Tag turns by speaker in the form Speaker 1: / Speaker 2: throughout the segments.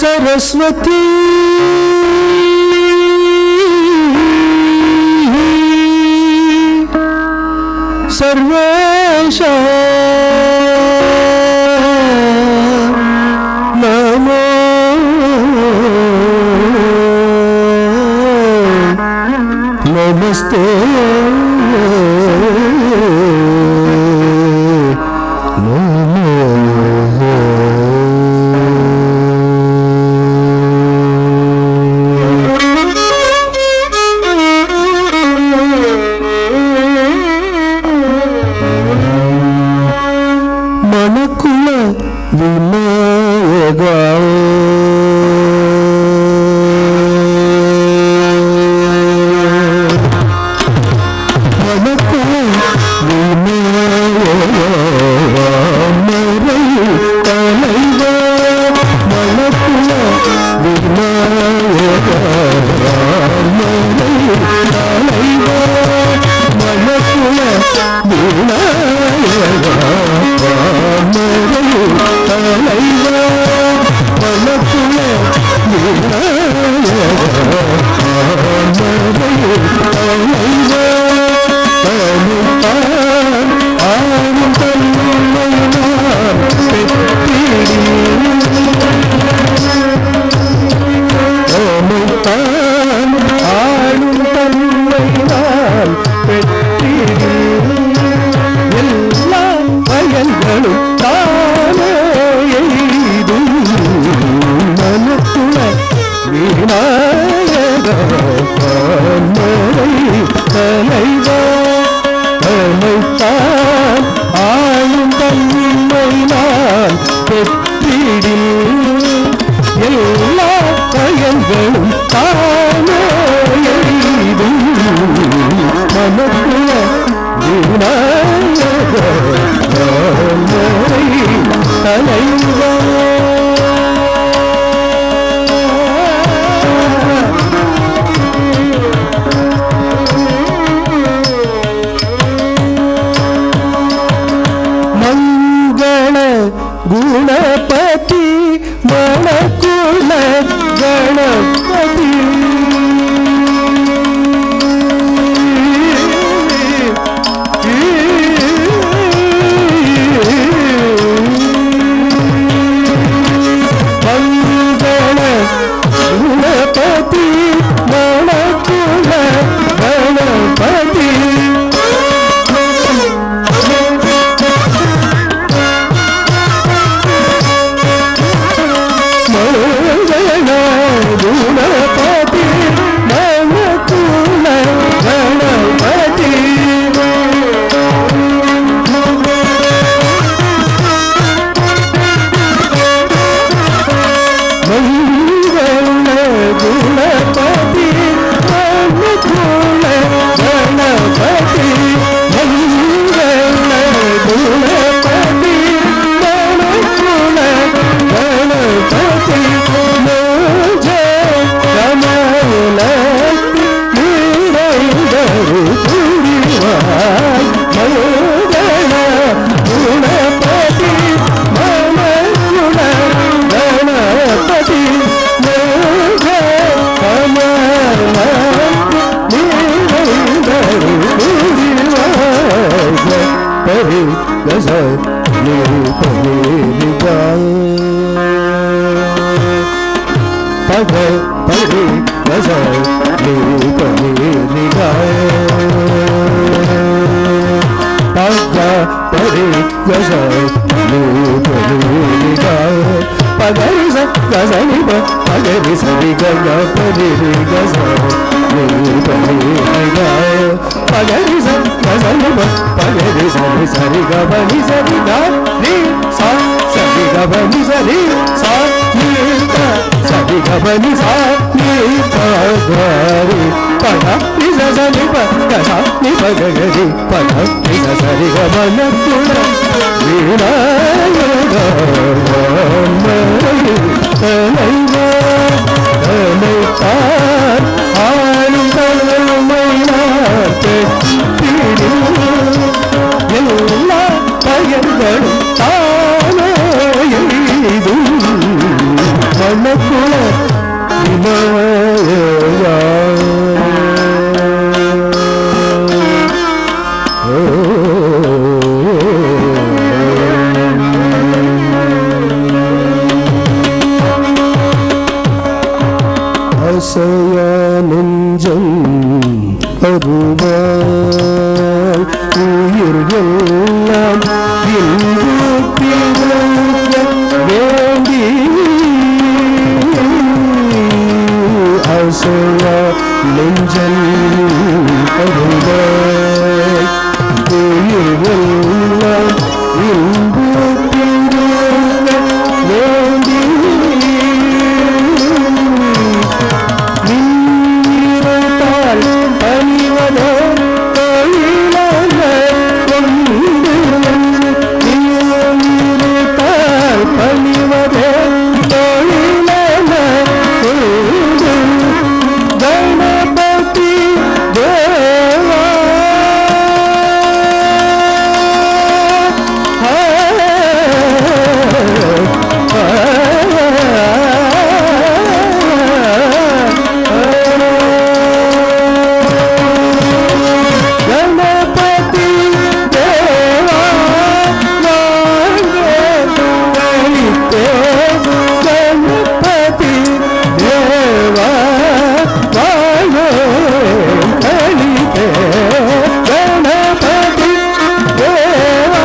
Speaker 1: सरस्वती सर्वेशा नमो नमस्ते எல்லா பயன்களும் தானே గజ నీ పని గా పగ పరి గజ నీ పని గా పగ పరి గజ నీ పని గా పగరి స గజ ని పగరి సరి గగ పరి గజ నీ పని గా పగరి స గజ ని పగరి సరి సరి గ పని సరి గ ని స సరి గ పని సరి స ని త సరి గ పని స ని త గరి పగ ని స స ని ప గ స ని ప గ గ రి పగ ని స సరి గ మ న తుల వీణా యోగ మై తనైవా తనైతా ఆను తనమైనా తెచ్చిడి எல்லா பயன்களும் தானே எய்து மனக்குள விநாயகா அசைய நெஞ்சம் அருவாய் உயிர்களெல்லாம் இன்று பிறக்க வேண்டி அசைய நெஞ்சம் அருவாய் உயிர்களெல்லாம் இன்று பிறக்க வேண்டி நின்றதால் பணிவதோ தொழிலான கொண்டு நின்றதால் பணிவதோ தொழிலான கொண்டு கணபதி தேவா ಗಣಪತಿ ದೇವಾ ಕಳಿತೆ ಗಣಪತಿ ದೇವಾ ಕಳಿತೆ ಗಣಪತಿ ದೇವಾ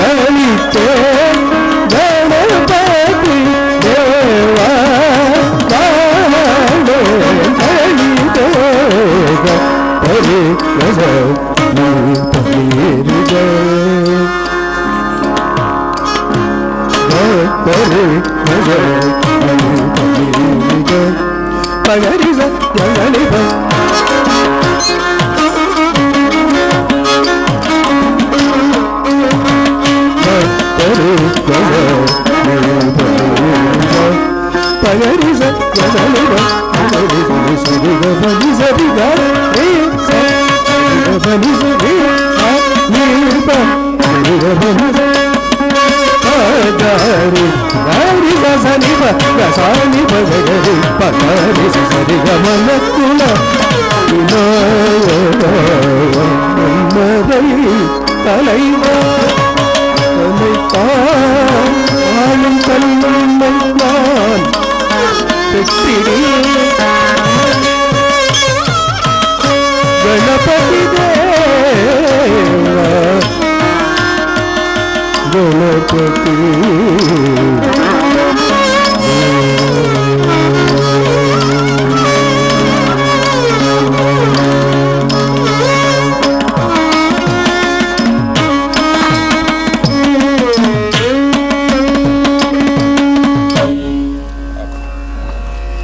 Speaker 1: ಕಳಿತೆ ಗಣಪತಿ ದೇವಾ ಕಳಿತೆ ಪರಿ ಗಜ ನೀ ಪರಿ ಗ ಪರಿ ಗಜ ನೀ ಪರಿ ಗ ಪಗರಿ ಸ ಗಣಿ ಪ ಪರಿ ಗಜ ನೀ ಪರಿ ಗ ಪಗರಿ ಸ ಗಣಿ ಪ ಪಗರಿ ಸ ಸರಿ ಗ ಪರಿ ಸರಿ ಗ ರಿ ಸ ಗ ಪರಿ ಸರಿ ಸ ನೀ ಪ ಸರಿ ಗ ಪರಿ ಸ ಗರಿ ಗರಿ ಗ ಸನಿ ಪ ಗ ಸನಿ ಪ ಗ ರಿ ಪ ಗರಿ ಸ ಸರಿ ಗ ಮ ನ ಕುಲ ವಿನಾಯಕ ಮನ್ನದೈ தலைவா தன்னைத்தான் ஆளும் தன்மைத்தான் பெற்றிடு கணபதி தேவா கணபதி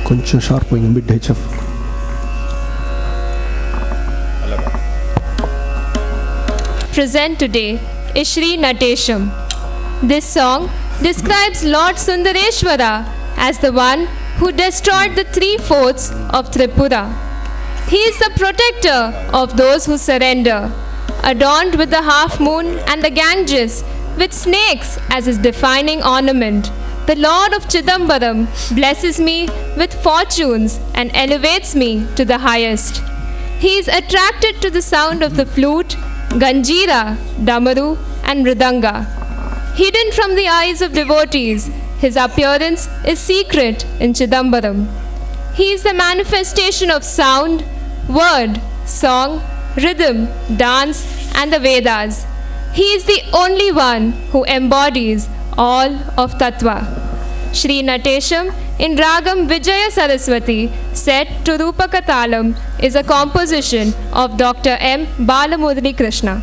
Speaker 1: కొంచెం షార్ప్ అయింది బిడ్ హెచ్ఎఫ్.
Speaker 2: Present today is Shri Natesham. This song describes Lord Sundareshwara as the one who destroyed the 3/4 of Tripura. He is the protector of those who surrender, adorned with the half moon and the Ganges, with snakes as his defining ornament. The Lord of Chidambaram blesses me with fortunes and elevates me to the highest. he is attracted to the sound of the flute, ganjira, damaru, and mridanga. Hidden from the eyes of devotees, his appearance is secret in Chidambaram. He is the manifestation of sound, word, song, rhythm, dance, and the Vedas. He is the only one who embodies all of Tattva. Shri Natesham in Ragam Vijaya Saraswati, set to Rupaka Talam, is a composition of Dr. M. Balamurali Krishna.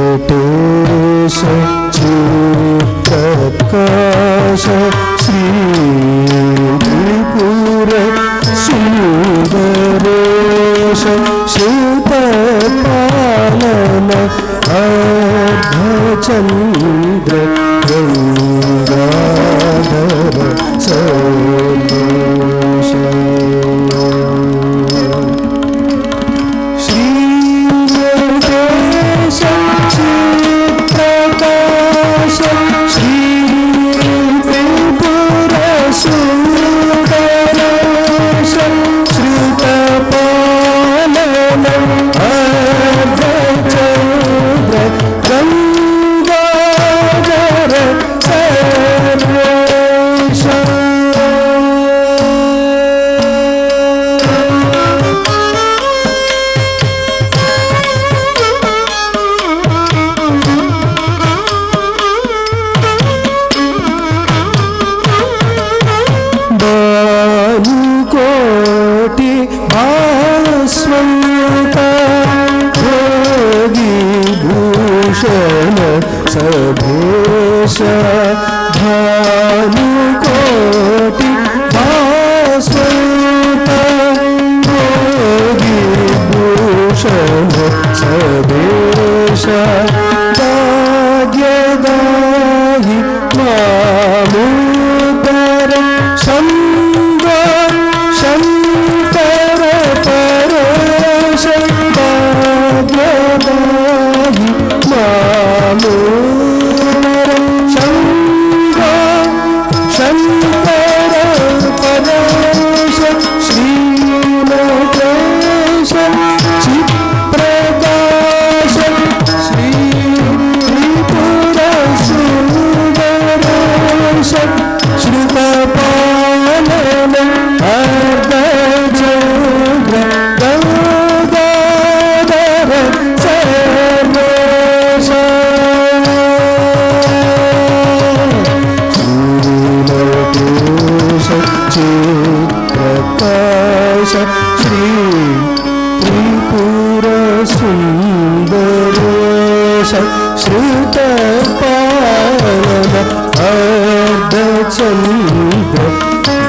Speaker 1: श्रीनटेश चित्प्रकाश श्री त्रिपुर सुंदरेश श्रुतपालन अर्धचंद्र गंगाधर सरोष श्रीनटेश चित्प्रकाश श्री त्रिपुर सुंदरेश श्रुतपालन अर्धचंद्र गंगाधर सरोष भानुकोटि भास्वन्त भोगी भूषण सभेश भानुकोटि भास्वन्त भोगी भूषण सभेश भाग्यदायि मामुदर शंकर परेश भाग्यदायि मामुदर शंकर परेश श्रीनटेश चित्प्रकाश श्री त्रिपुर सुंदरेश श्रुतपालन अर्धचंद्र गंगाधर सरोष श्रीनटेश चित्प्रकाश श्री त्रिपुर सुंदरेश श्रुतपालन अर्धचंद्र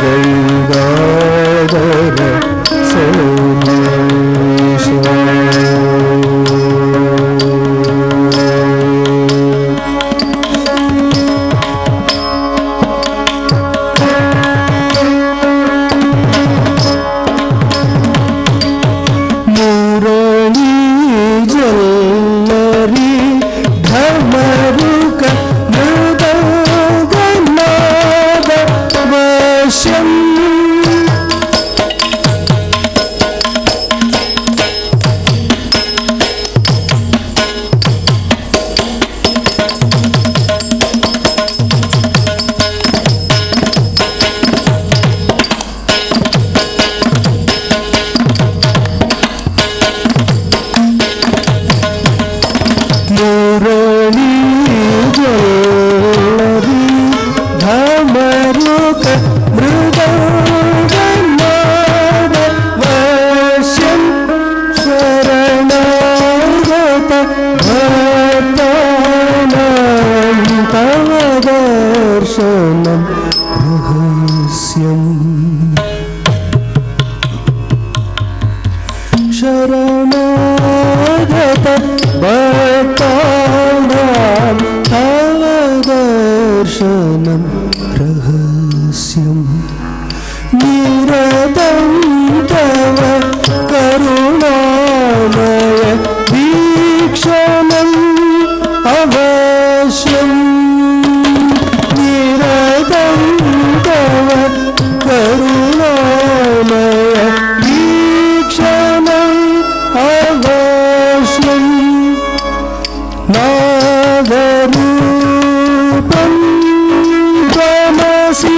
Speaker 1: गंगाधर सरोष मुरली जल्लरी धर्मरुक मृदंगनाद वश्यम् मुरली जल्लरी धर्मरुक मृदंगनाद वश्यम् शरणागत भक्तानां तव दर्शनं रहस्यम् शरणागत भक्तानां तव दर्शनं रहस्यम् निरतं तव करुणामय वीक्षणम् अवश्यम् निरतं तव करुणामय वीक्षणम् अवश्यम् नागरूपं त्वमसि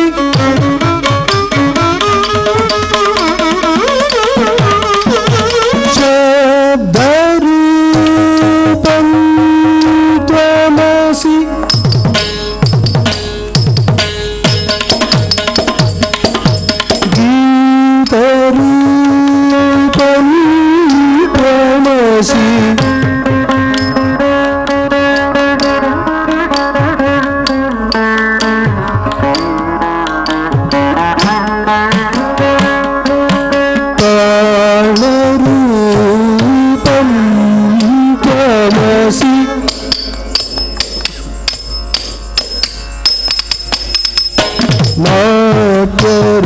Speaker 1: नाट्यरूपं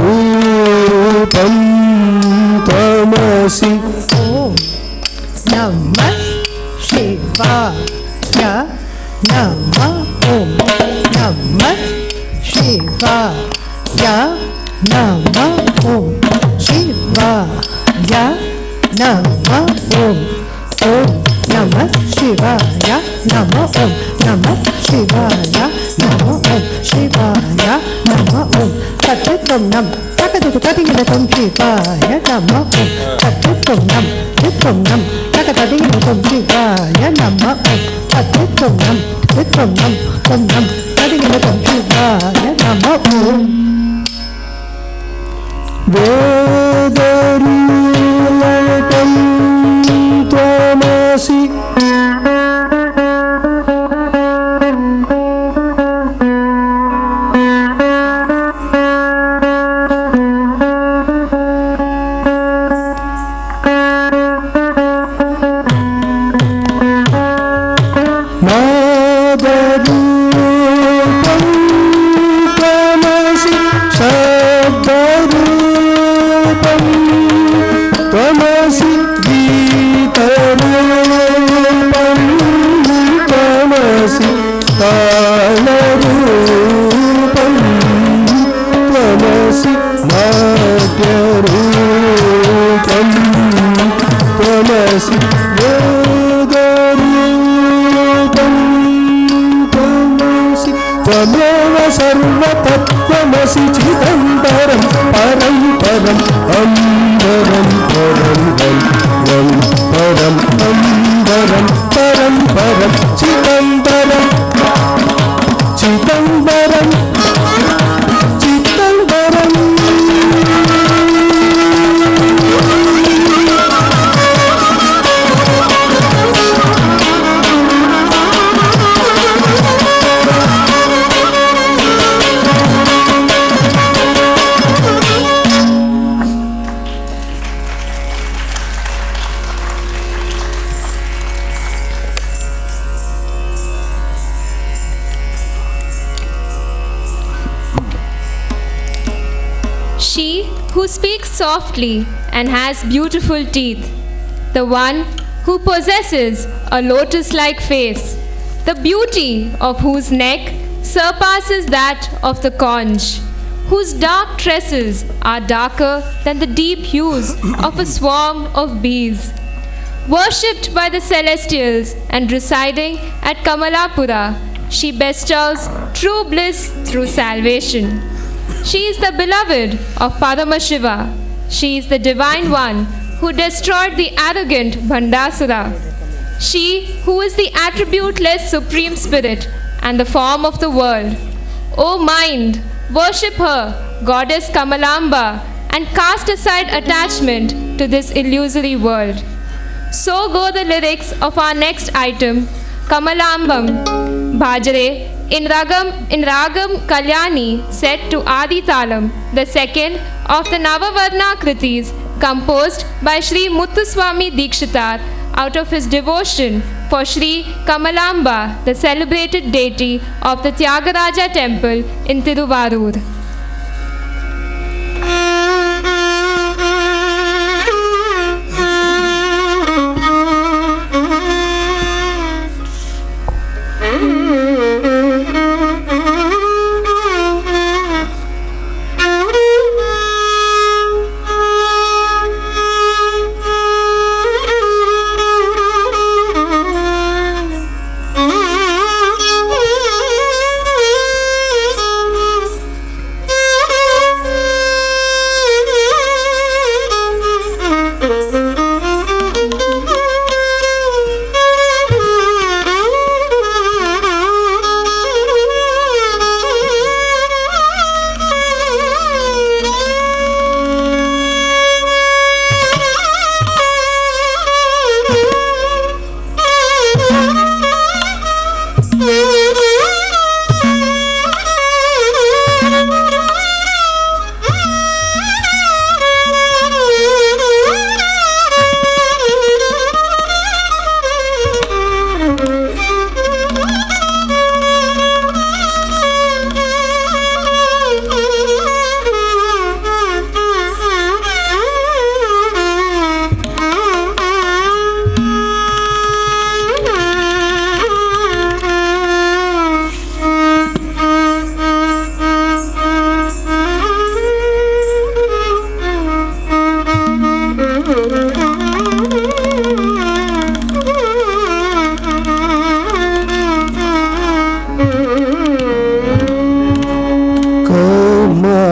Speaker 1: त्वमसि
Speaker 3: ॐ नमः शिवाय नमः ॐ नमः शिवाय नमः ॐ शिवाय नमः ॐ नमः शिवाय नमः ॐ नमः शिवाय नमः ॐ शिवाय नमः ॐ तत्त्वं नम तकतुकतिगिलतं शिवाय नमः ॐ तत्त्वं नम तत्त्वं नम तकततिगिलतं शिवाय नमः ॐ तत्त्वं नम तत्त्वं नम तं नम ततिगिलतं शिवाय नमः ॐ
Speaker 1: वेदरूपं त्वमसि नादरूपं त्वमसि शब्दरूपं त्वमसि गीतरूपं त्वमसि तालरूपं त्वमसि नाट्यरूपं त्वमसि वेदरूपं त्वमसि त्वमेव सर्वतत्त्वमसि चिदन्तरं परं पदम् अम्बरं परं परं परं अम्बरं परं परं चिदन्तरं Chidambaram Chidambaram
Speaker 2: She who speaks softly and has beautiful teeth, the one who possesses a lotus-like face, the beauty of whose neck surpasses that of the conch, whose dark tresses are darker than the deep hues of a swarm of bees. Worshipped by the celestials and residing at Kamalapura, she bestows true bliss through salvation. She is the beloved of Paramashiva. She is the divine one who destroyed the arrogant Bhandasura. She who is the attributeless Supreme Spirit and the form of the world. O mind, worship her, Goddess Kamalamba, and cast aside attachment to this illusory world. So go the lyrics of our next item, Kamalambam, Bhajare, in Ragam Kalyani, set to Adi Talam, the second of the Navavarna Kritis, composed by Sri Muthuswami Dikshitar out of his devotion for Sri Kamalamba, the celebrated deity of the Tyagaraja temple in Tiruvarur.
Speaker 1: Bye.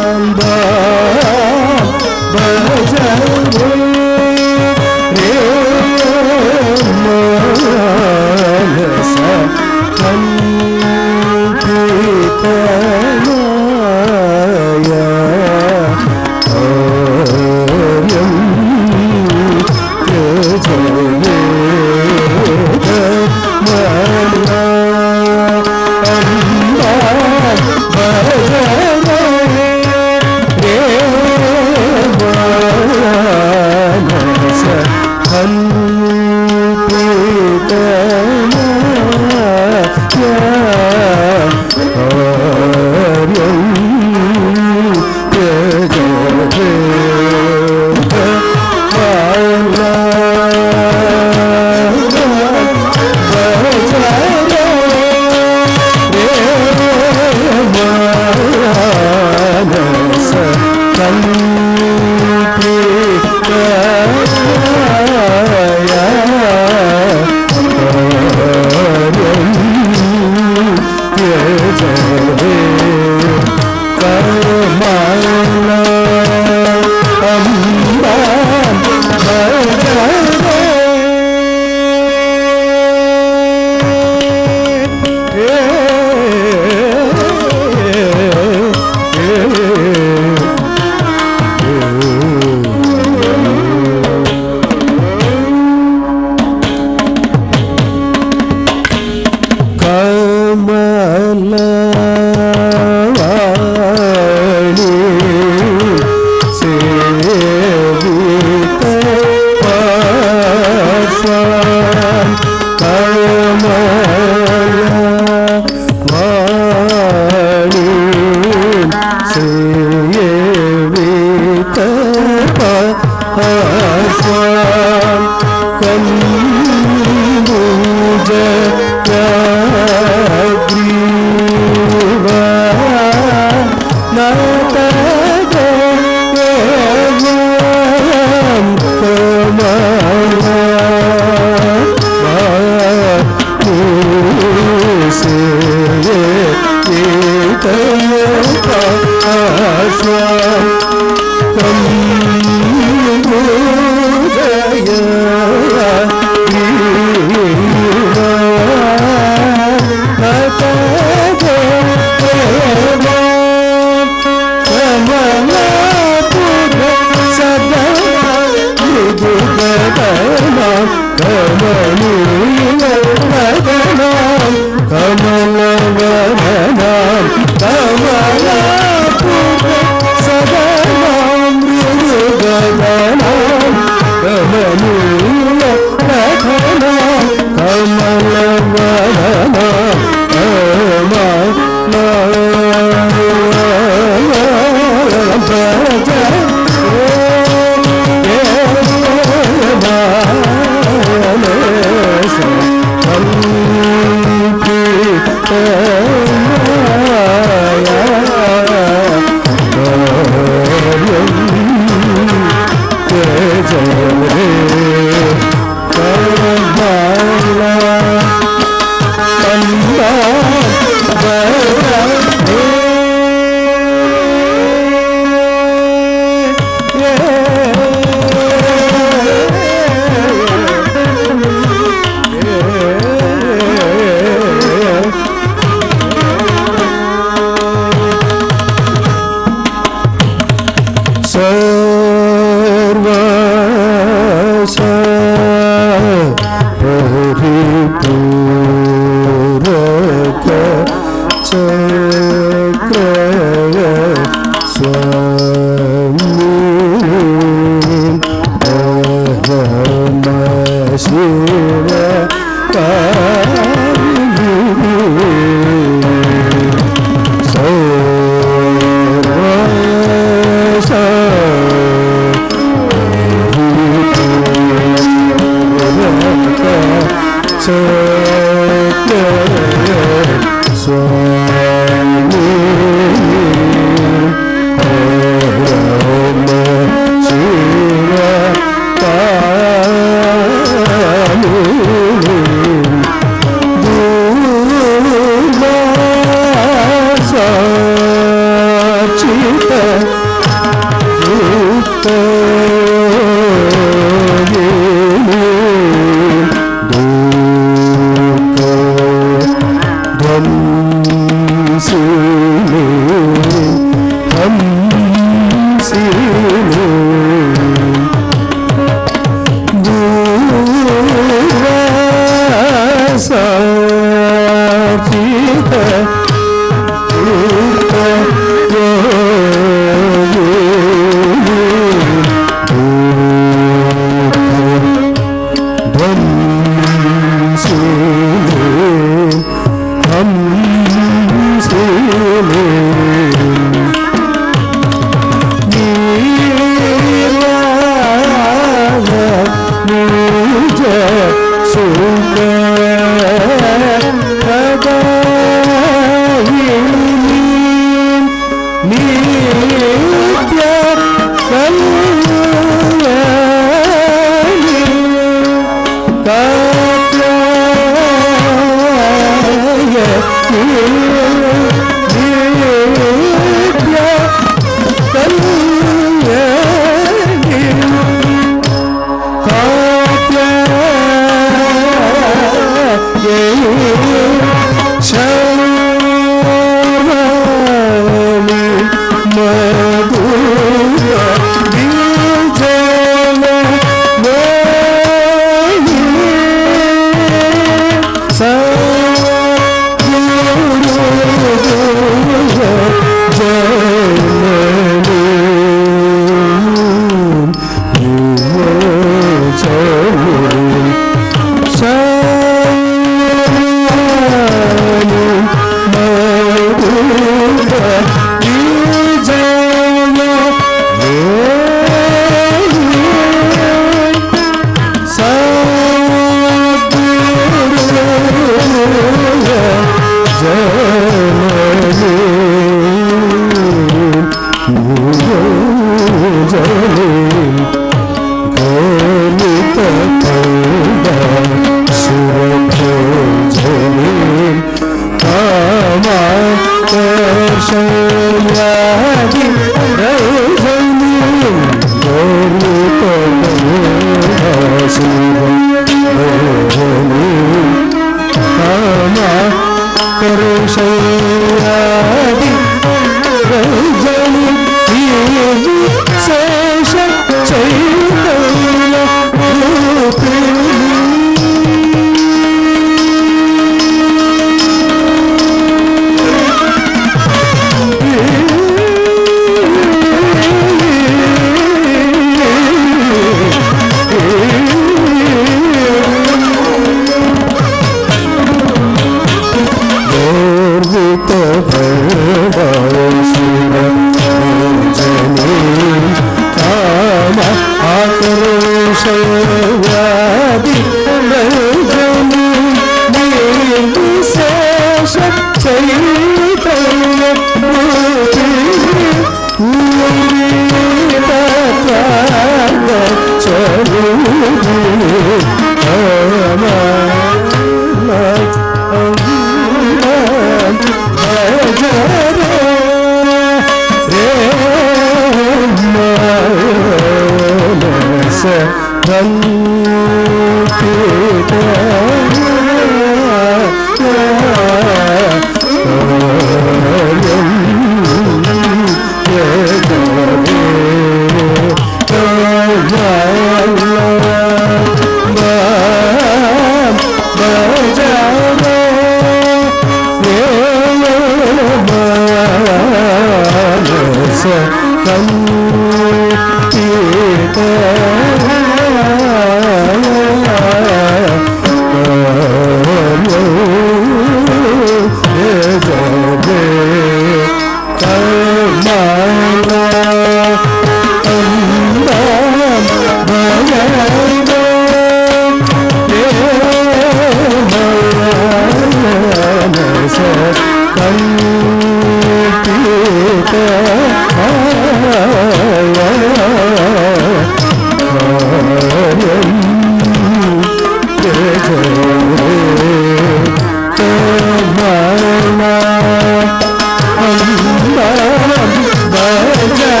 Speaker 1: Bye.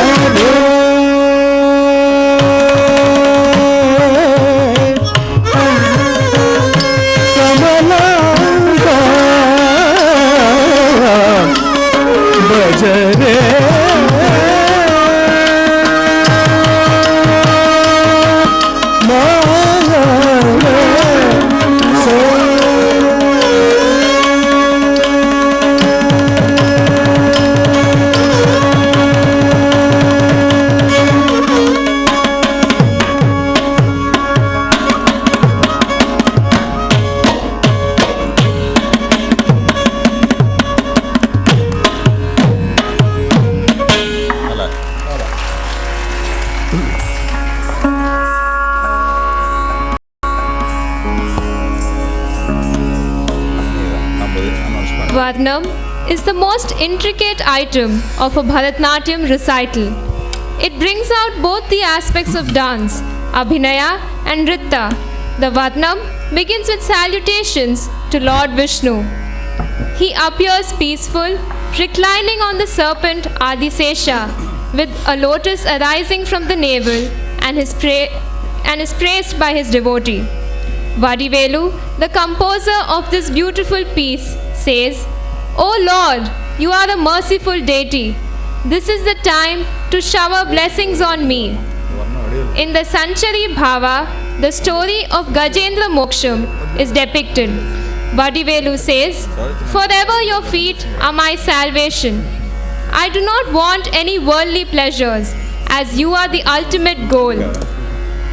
Speaker 2: Varnam is the most intricate item of a Bharatnatyam recital. It brings out both the aspects of dance, Abhinaya and Nritta. The Varnam begins with salutations to Lord Vishnu. He appears peaceful, reclining on the serpent Adisesha, with a lotus arising from the navel, and is praised by his devotee. Vadivelu, the composer of this beautiful piece, says, "O Lord, you are a merciful deity. This is the time to shower blessings on me." In the Sanchari Bhava, the story of Gajendra Moksham is depicted. Vadivelu says, "Forever your feet are my salvation. I do not want any worldly pleasures, as you are the ultimate goal."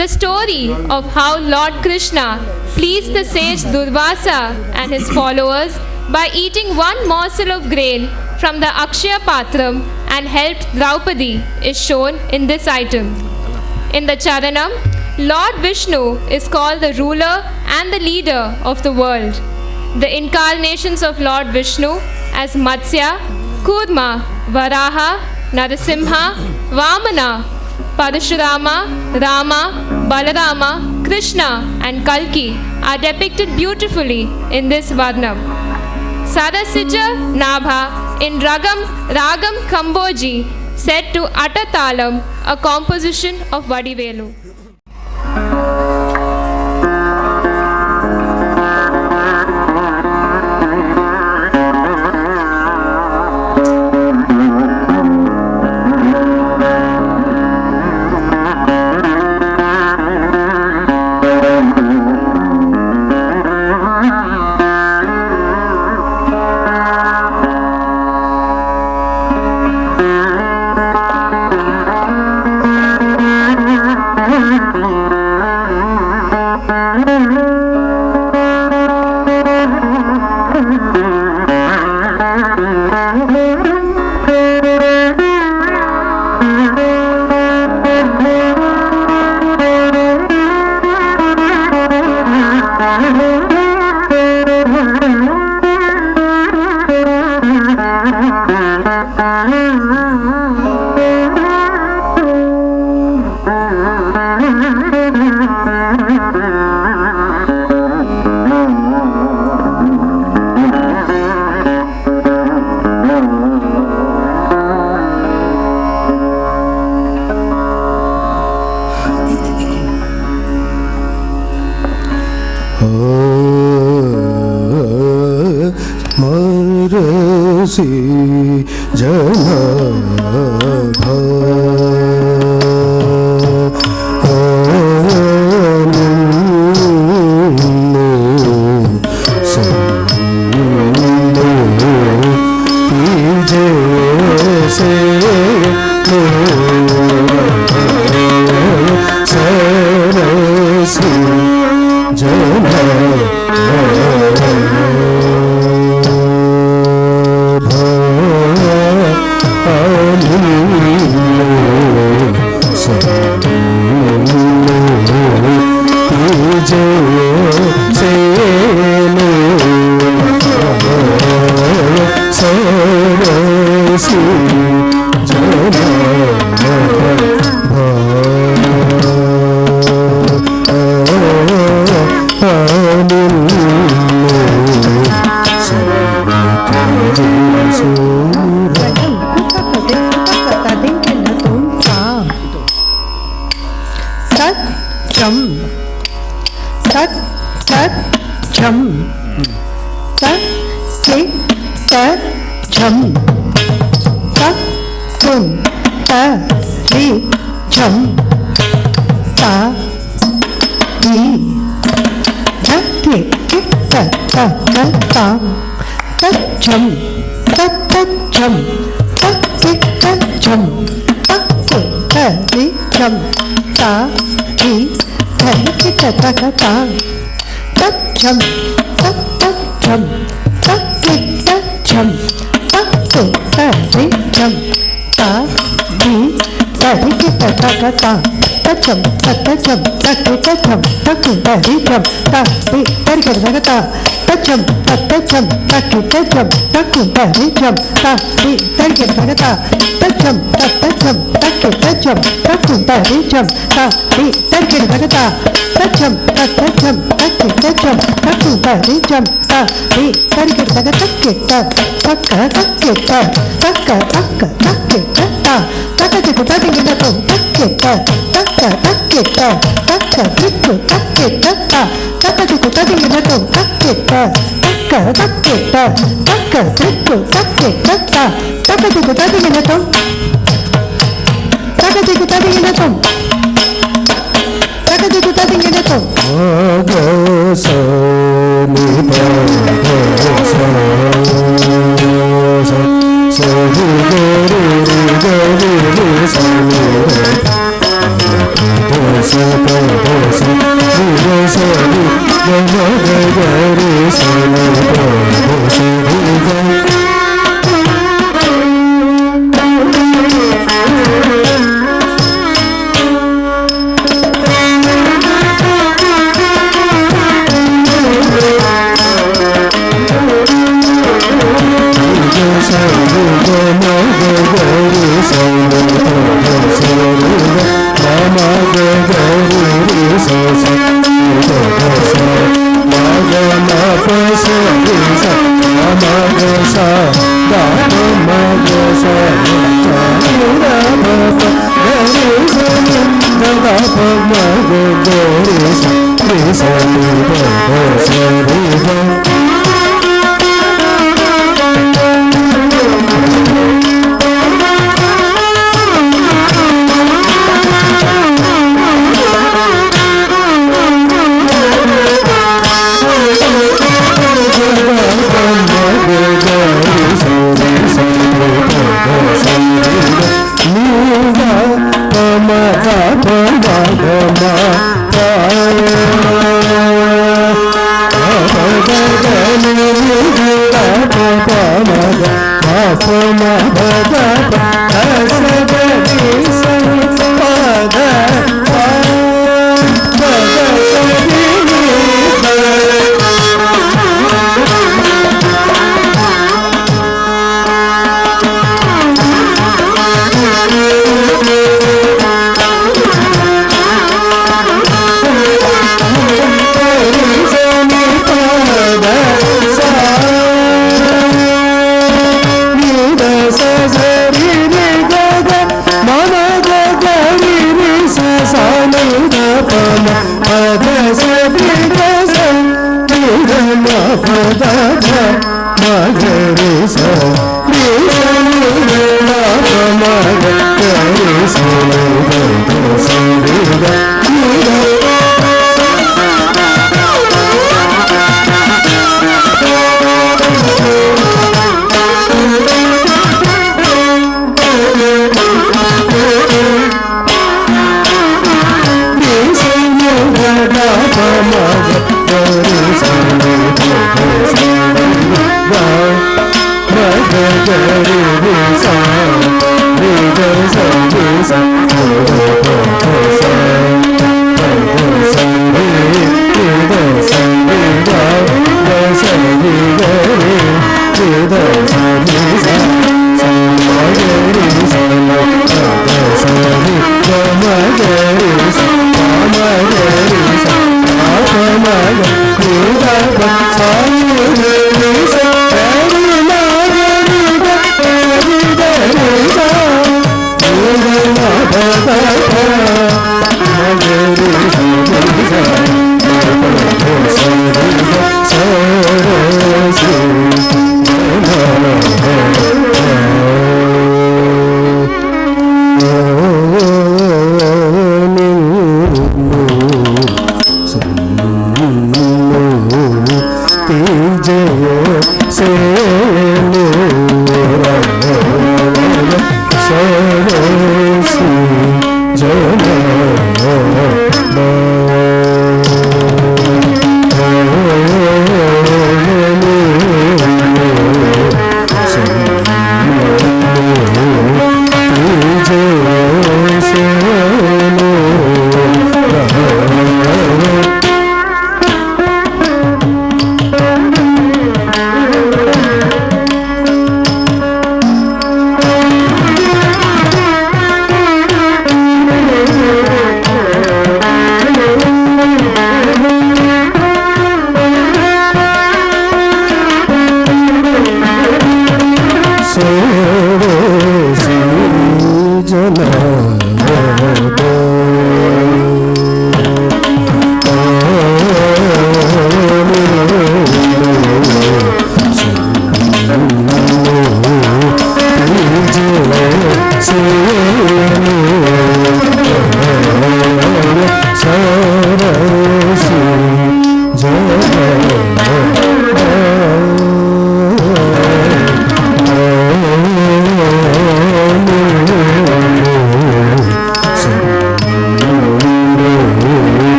Speaker 2: The story of how Lord Krishna pleased the sage Durvasa and his followers by eating one morsel of grain from the Akshaya Patram and helped Draupadi is shown in this item. In the Charanam, Lord Vishnu is called the ruler and the leader of the world. The incarnations of Lord Vishnu as Matsya, Kurma, Varaha, Narasimha, Vamana, Parashurama, Rama, Balarama, Krishna and Kalki are depicted beautifully in this Varnam. Sarasija Nabha in Ragam Kamboji set to Atatalam, a composition of Vadivelu.
Speaker 3: ta tacham tatacham takitacham takuntarikam tati tarikadagata tacham tatacham takitacham takuntarikam tati tarikadagata tacham tatacham takitacham takuntarikam tati tarikadagata tacham tatacham takitacham takuntarikam tati tarikadagata kita takka takita takka takka takita takatiku tatingidatum takita takka takita takka tiku takita takatiku tatingidatum takita takka takita takka tiku takita takatiku tatingidatum takatiku tatingidatum takatiku tatingidatum
Speaker 1: so ni pa so so ri ga ri ga ri so ni so pa so ri ga so ri ga ma ga ri so ni pa so ri ga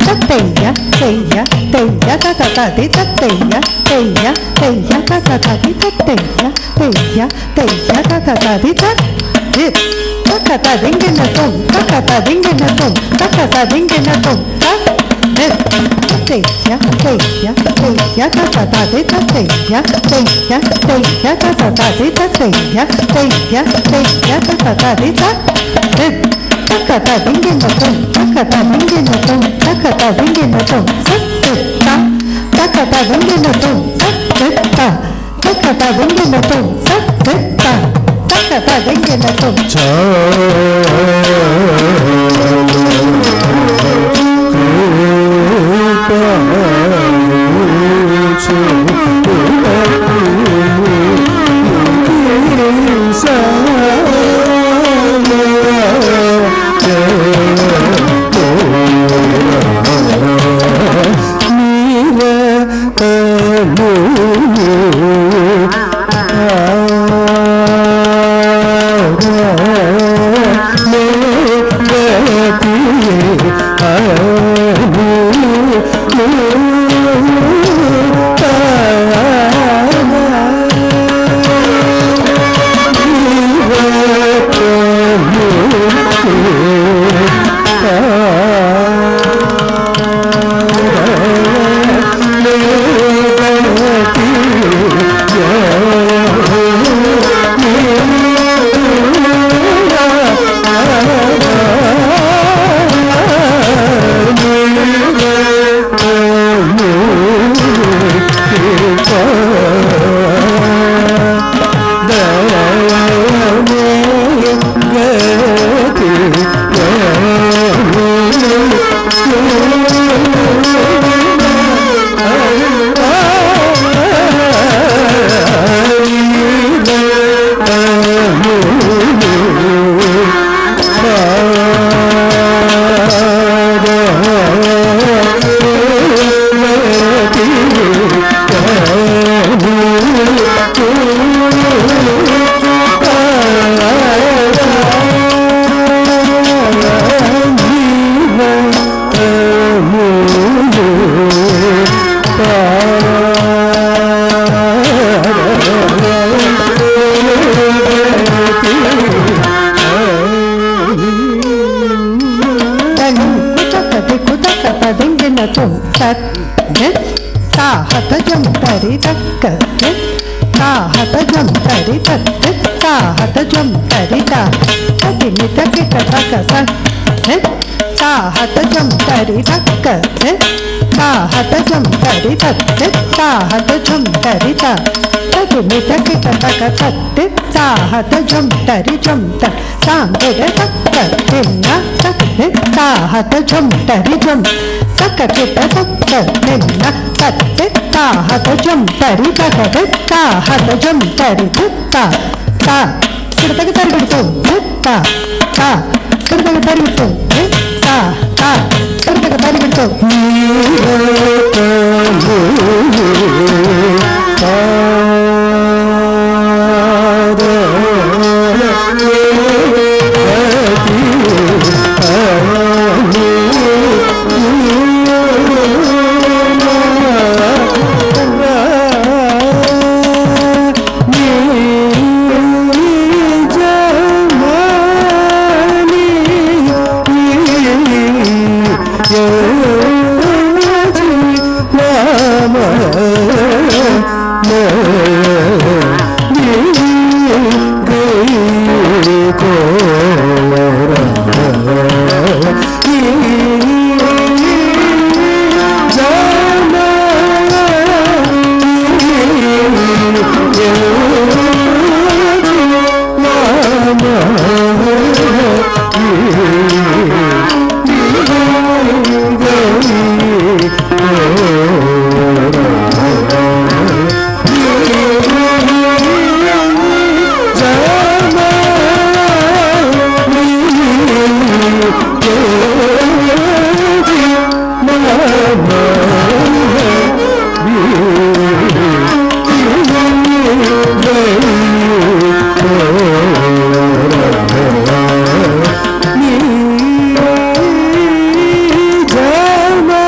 Speaker 3: ತತ್ತಯ್ಯ ತಯ್ಯ ತಯ್ಯ ತತತಿ ತತ್ತಯ್ಯ ತಯ್ಯ ತಯ್ಯ ತತತಿ ತತ್ತಯ್ಯ ತಯ್ಯ ತಯ್ಯ ತತತಿ ತಕತ ದಿಂಗಿನ ತುಂ ತಕತ ದಿಂಗಿನ ತುಂ ತಕತ ದಿಂಗಿನ ತುಂ ತಯ್ಯ ತಯ್ಯ ತಯ್ಯ ತತತಿ ತತ್ತಯ್ಯ ತಯ್ಯ ತಯ್ಯ ತತತಿ ತತ್ತಯ್ಯ ತಯ್ಯ ತಯ್ಯ ತತತಿ ತಕತ ದಿಂಗಿನ ತುಂ ತಕತ ದಿಂಗಿನ ತುಂ ತಕತ ದಿಂಗಿನ ತುಂ ಸತ್ತ ತಕತ ದಿಂಗಿನ ತುಂ ಸತ್ತ ತಕತ ದಿಂಗಿನ ತುಂ ಸತ್ತ ತಕತ ದಿಂಗಿನ ತುಂ
Speaker 1: Jama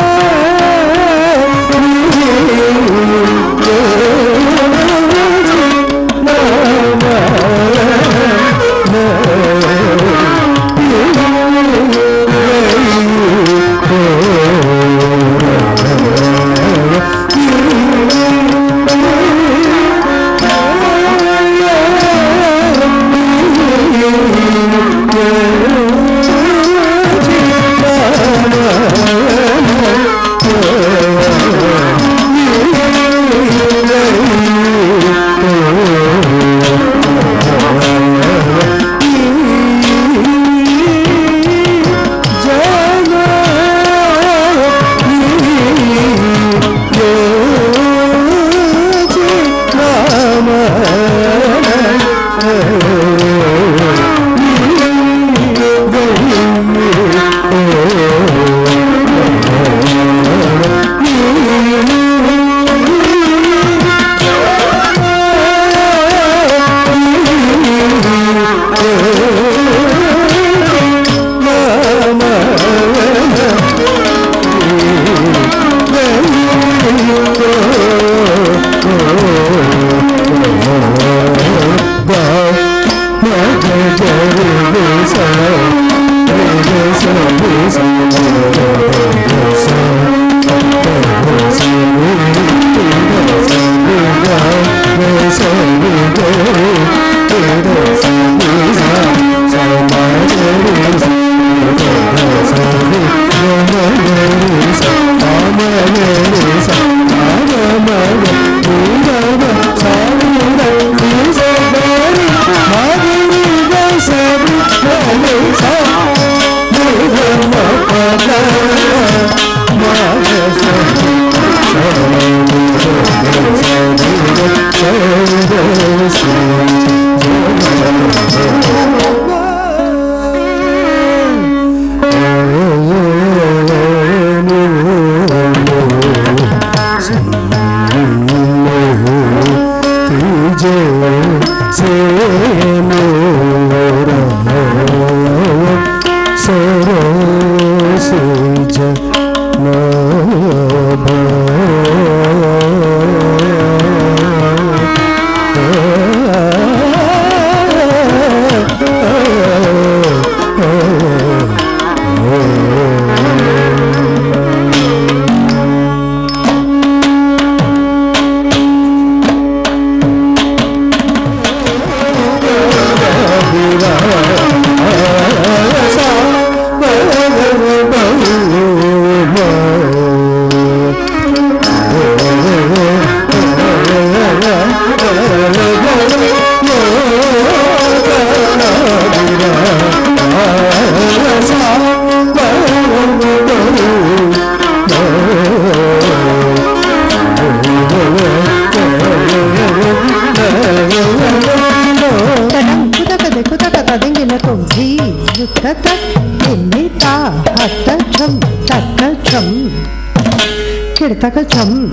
Speaker 3: Takatam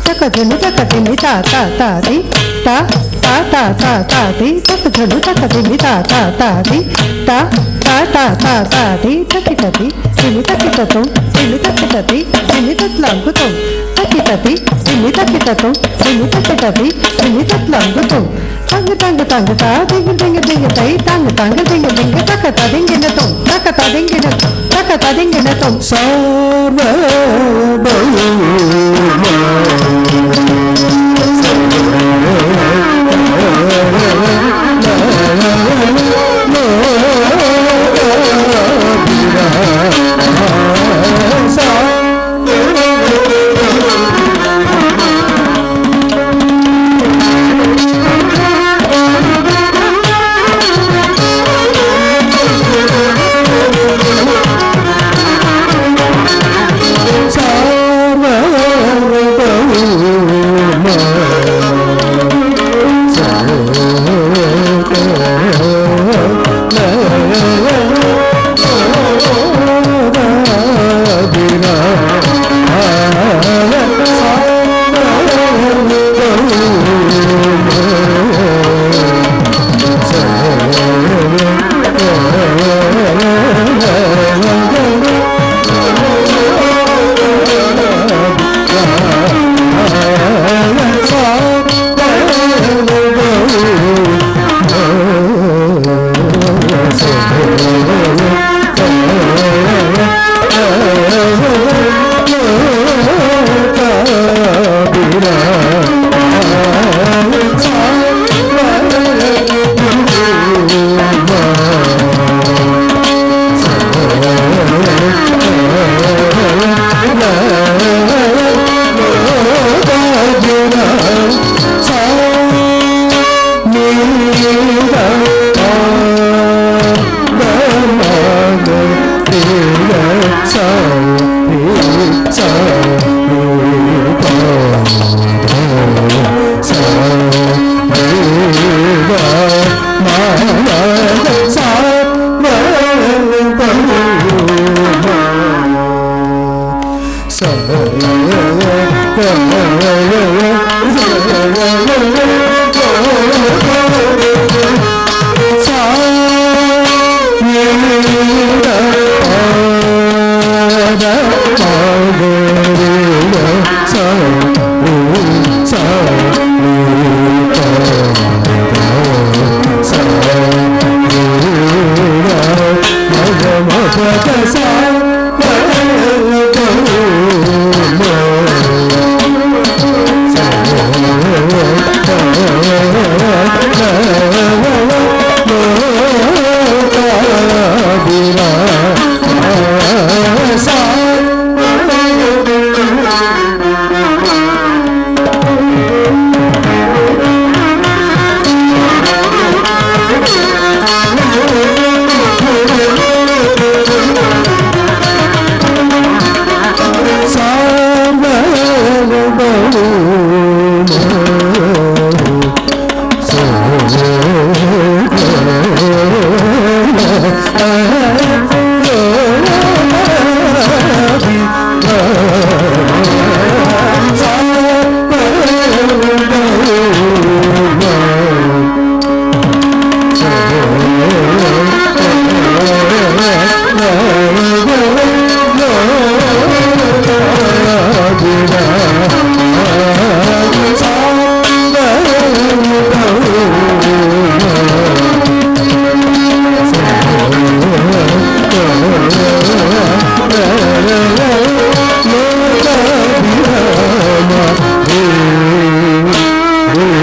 Speaker 3: Takadunu takadimi ta ta ta di ta ta ta ta ta di Takadunu takadimi ta ta ta di ta ta ta ta ta di Takitati Simi takitatum Simi takitati Simi tatlangutum Takitati Simi takitatum Simi takitati Simi tatlangutum Tang tang tang ta ding ding ding tai tang tang ding ding takata ding na tum takata ding na tum takata ding na tum
Speaker 1: sarva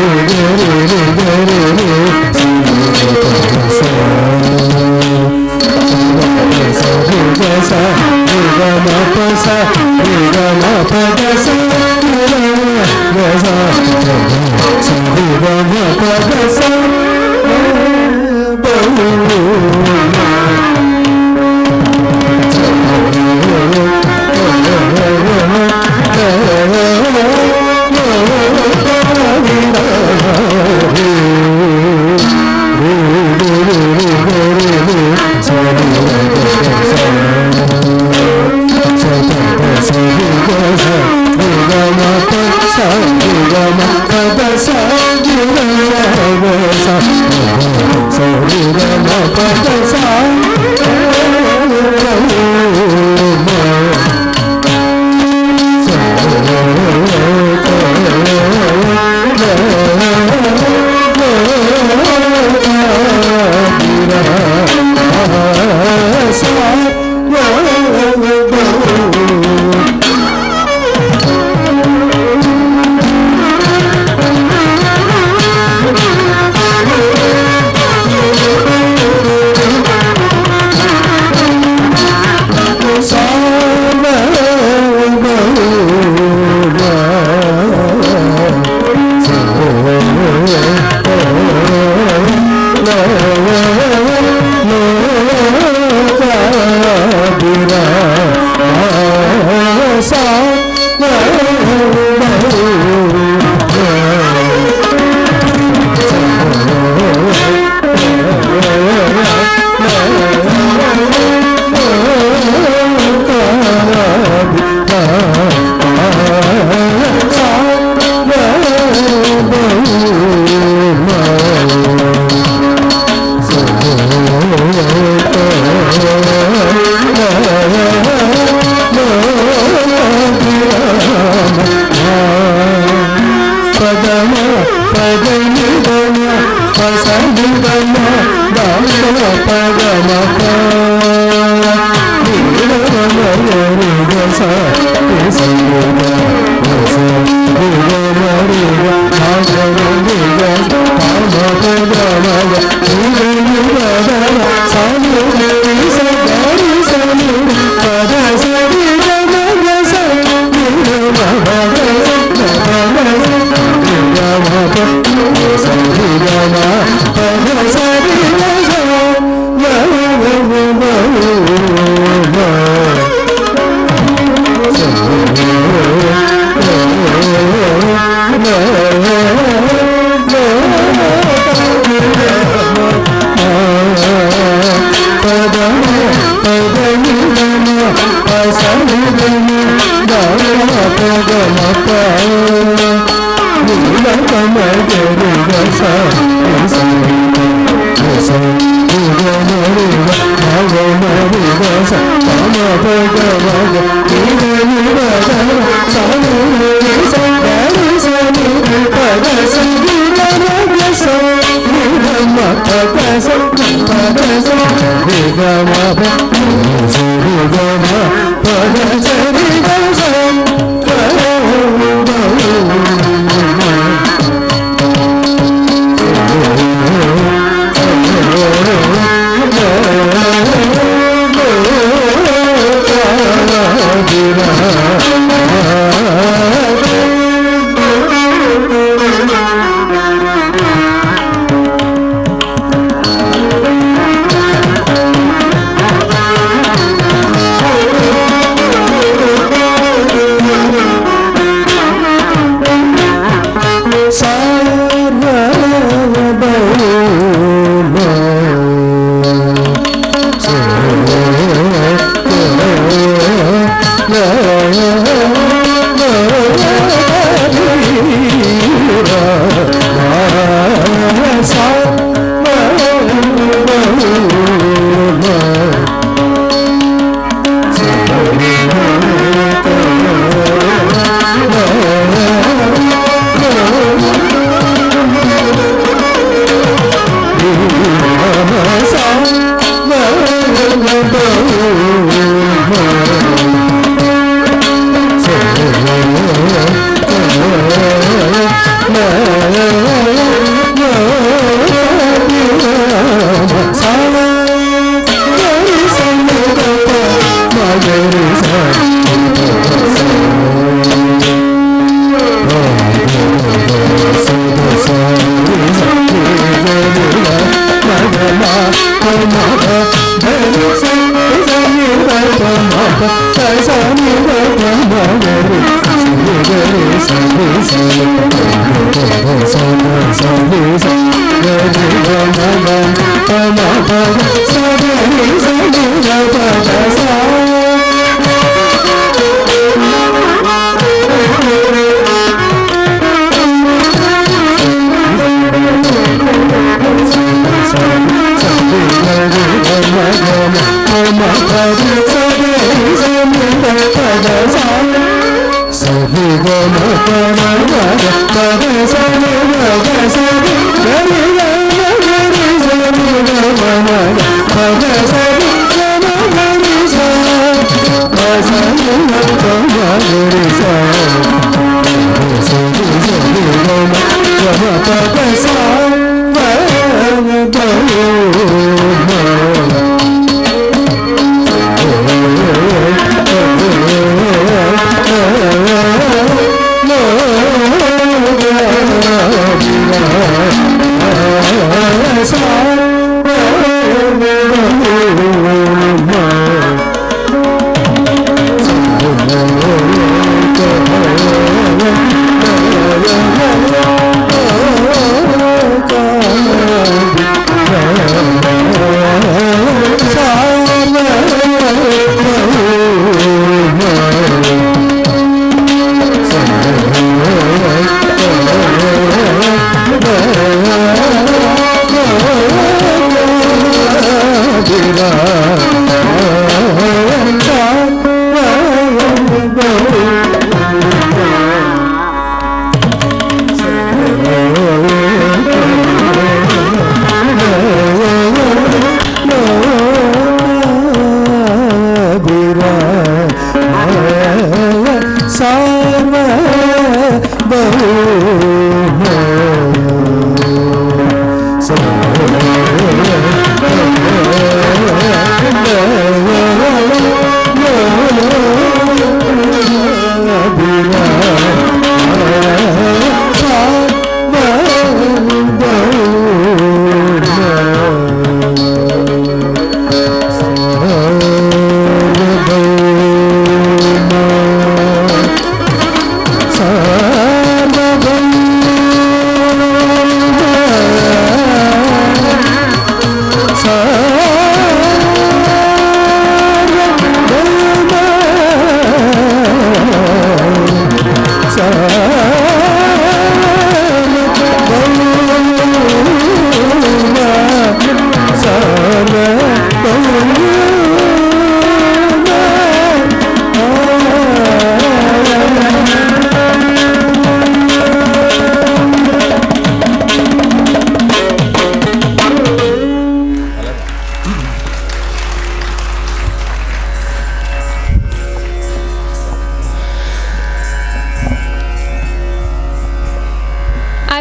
Speaker 1: Thank you.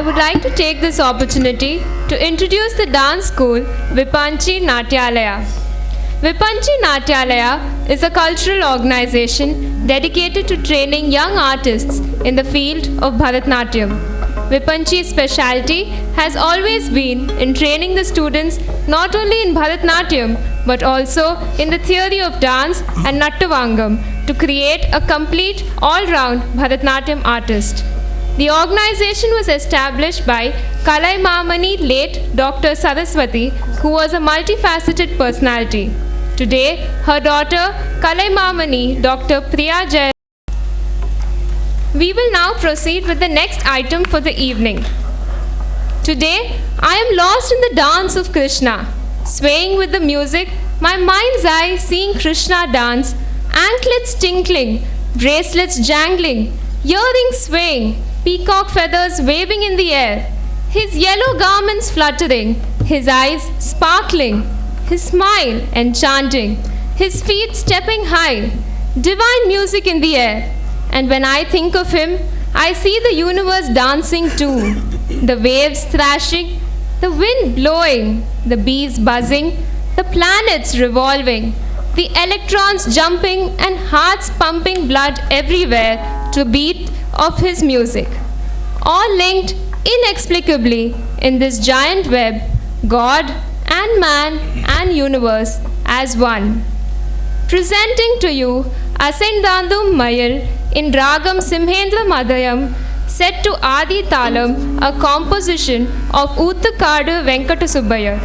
Speaker 2: I would like to take this opportunity to introduce the dance school Vipanchi Natyalaya. Vipanchi Natyalaya is a cultural organization dedicated to training young artists in the field of Bharatnatyam. Vipanchi's specialty has always been in training the students not only in Bharatnatyam but also in the theory of dance and Nattavangam to create a complete all-round Bharatnatyam artist. The organization was established by Kalaimamani late Dr. Saraswati, who was a multifaceted personality. Today, her daughter Kalaimamani, Dr. Priya Jai. We will now proceed with the next item for the evening. Today, I am lost in the dance of Krishna. Swaying with the music, my mind's eye seeing Krishna dance, anklets tinkling, bracelets jangling, earrings swaying, peacock feathers waving in the air, his yellow garments fluttering, his eyes sparkling, his smile enchanting, his feet stepping high, divine music in the air. And when I think of him, I see the universe dancing too. the waves thrashing, the wind blowing, the bees buzzing, the planets revolving, the electrons jumping and hearts pumping blood everywhere to beat of his music. All linked inexplicably in this giant web, God and man and universe as one. Presenting to you Asendandum Mayil in Ragam Simhendra Madhyam, set to Adi Talam, a composition of Uttakadu Venkata Subbayar.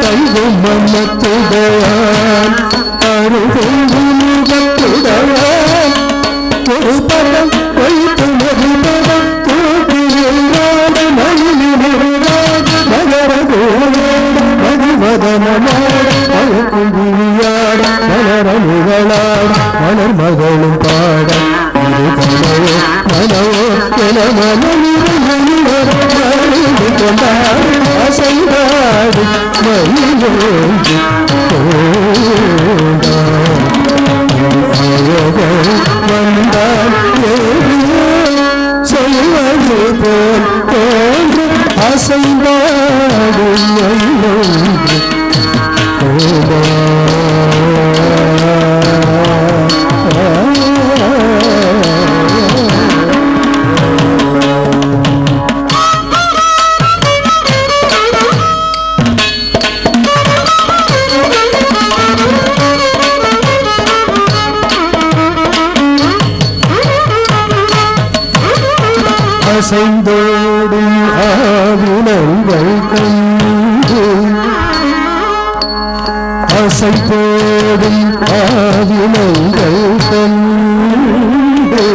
Speaker 1: தங்கும் மன்னத்துடையான் அருள்முகத்துடையான் ஒரு பதம் வைத்து மதிப்பதம் தூக்கினாட மயிலிருந்தாட மகரகோட மதிவதனமாட மலரணிகளாட மலர் மகளும் பாட இது கனவோ மனவோ என மனநிலை கொண்டாடு அசைந்தாடு மயிலோடு வந்தான் சொல்வது போல் தோன்று அசைந்தாடு மயிலோடு அசைந்தோடும் ஆவினங்கள் கண்டு அசைந்தோடும் ஆவினங்கள் கண்டு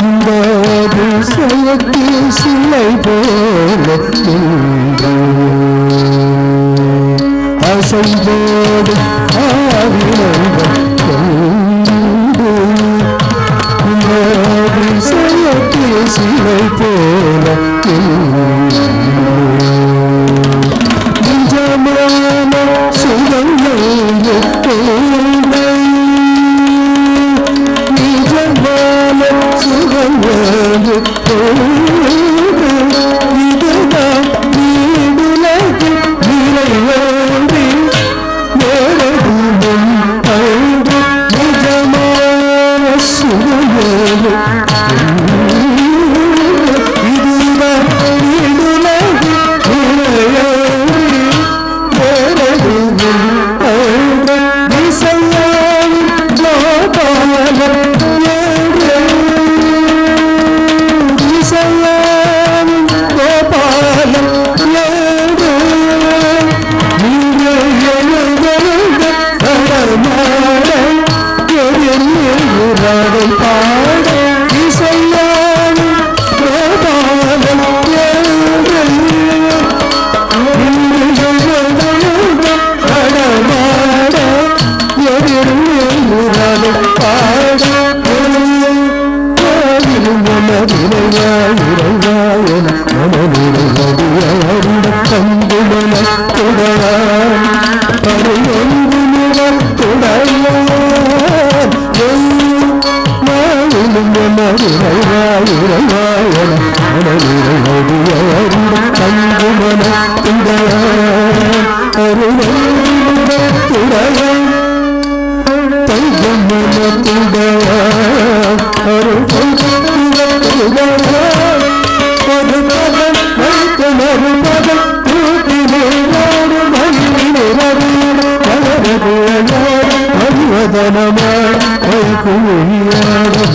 Speaker 1: இந்த அதிசயத்தில் சிலை போல நின்று அசைந்தோடும் ஆவினங்கள் கண்டு இந்த அதிசயத்தில் சிலை போல நிஜமான சுகங்கள் நிஜமான சுகங்கள் இதுதான் வீடுலகு நிறைவேறி நேரதும் அன்று நிஜமான சுகங்கள்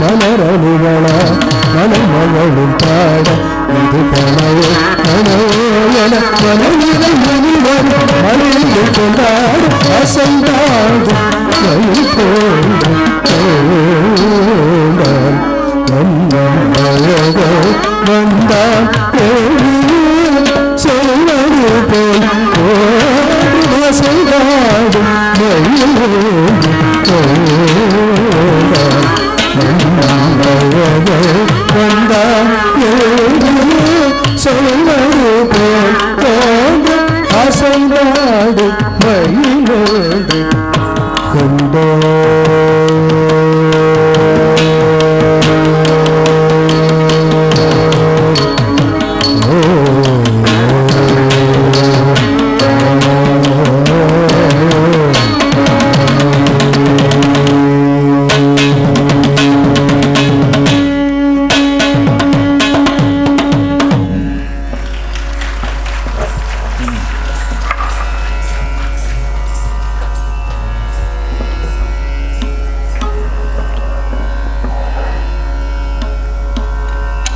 Speaker 1: மலரணிகள மனமகளும் பாட இது கனவோ கனவோ என மனநிலை மனிதர் மனநிலை கொண்டாடு அசைந்தாடு மயில் போட வந்தான் சொல்வது போல் அசைந்தாடு மயில் வந்தான் சொல்வது போல் அசைந்தாடு மயிலோடு கொண்டோ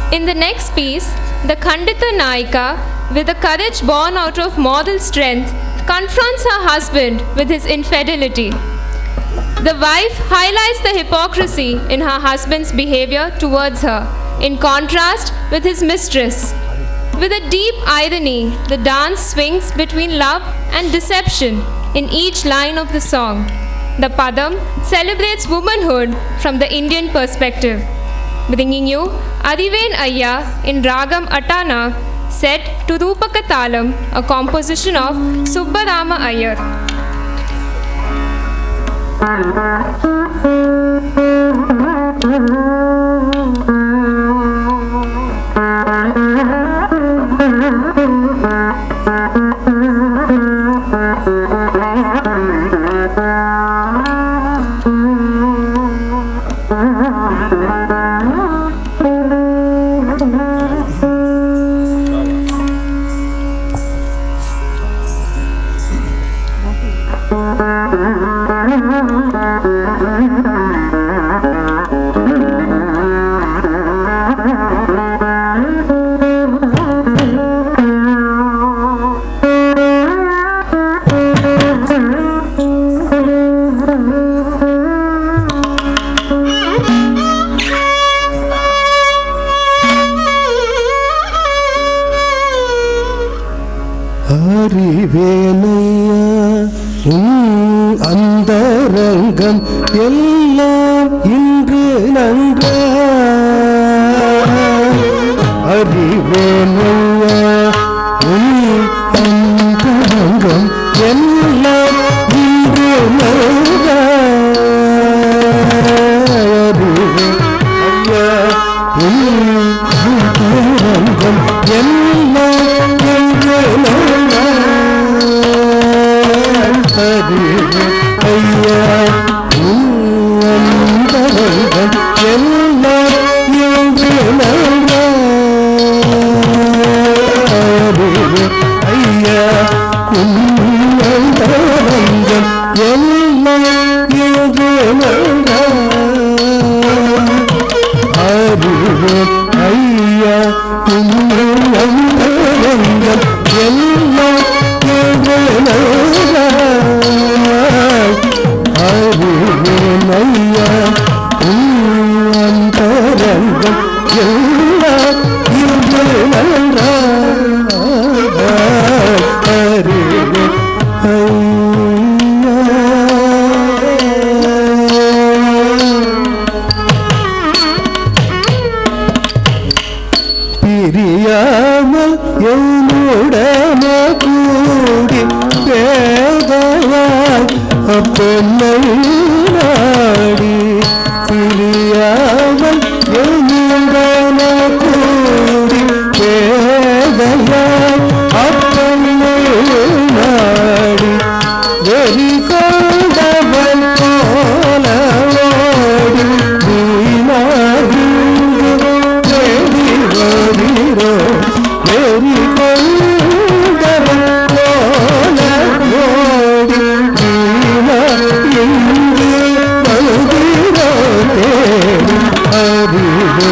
Speaker 2: In the next piece, the Khandita Nayika, with a courage born out of moral strength, confronts her husband with his infidelity. The wife highlights the hypocrisy in her husband's behavior towards her, in contrast with his mistress. With a deep irony, the dance swings between love and deception in each line of the song. The Padam celebrates womanhood from the Indian perspective, bringing you Adiven Ayya in Ragam Atana, set to Rupaka Talam, a composition of Subbarama Iyer.
Speaker 1: அந்தரங்கம் எல்லாம் இன்று நன்றாய் அறிவேனையா அந்தரங்கம் எல்லாம் இன்று நன்றாய் அறிவேனையா அந்தரங்கம் எல்லாம் இன்று நன்றாய் ஐயா அந்தரங்கம் எல்லாம் இன்று நன்றாய் ஐயா அந்தரங்கம் எல்லாம் இன்று நன்றாய் அறிவே ஐயா அந்தரங்கம் எல்லாம் இன்று நன்றாய் அறிவேனையா அந்தரங்கம் எல்லாம் இன்று நன்றாய் அறிவே பிரியாமல் என்னுடனே கூடி பேதையாய் அப்பெண்ணை நாடி பிரியாமல் என்னுடனே கூடி பேதையாய் அப்பெண்ணை நாடி வெறி கொண்டவன் போல ஓடி வீணாகி தேடி வருகிறோ வெறி கொண்டவன் போல ஓடி வீணாகி வருகிறோ தேடி அறிவு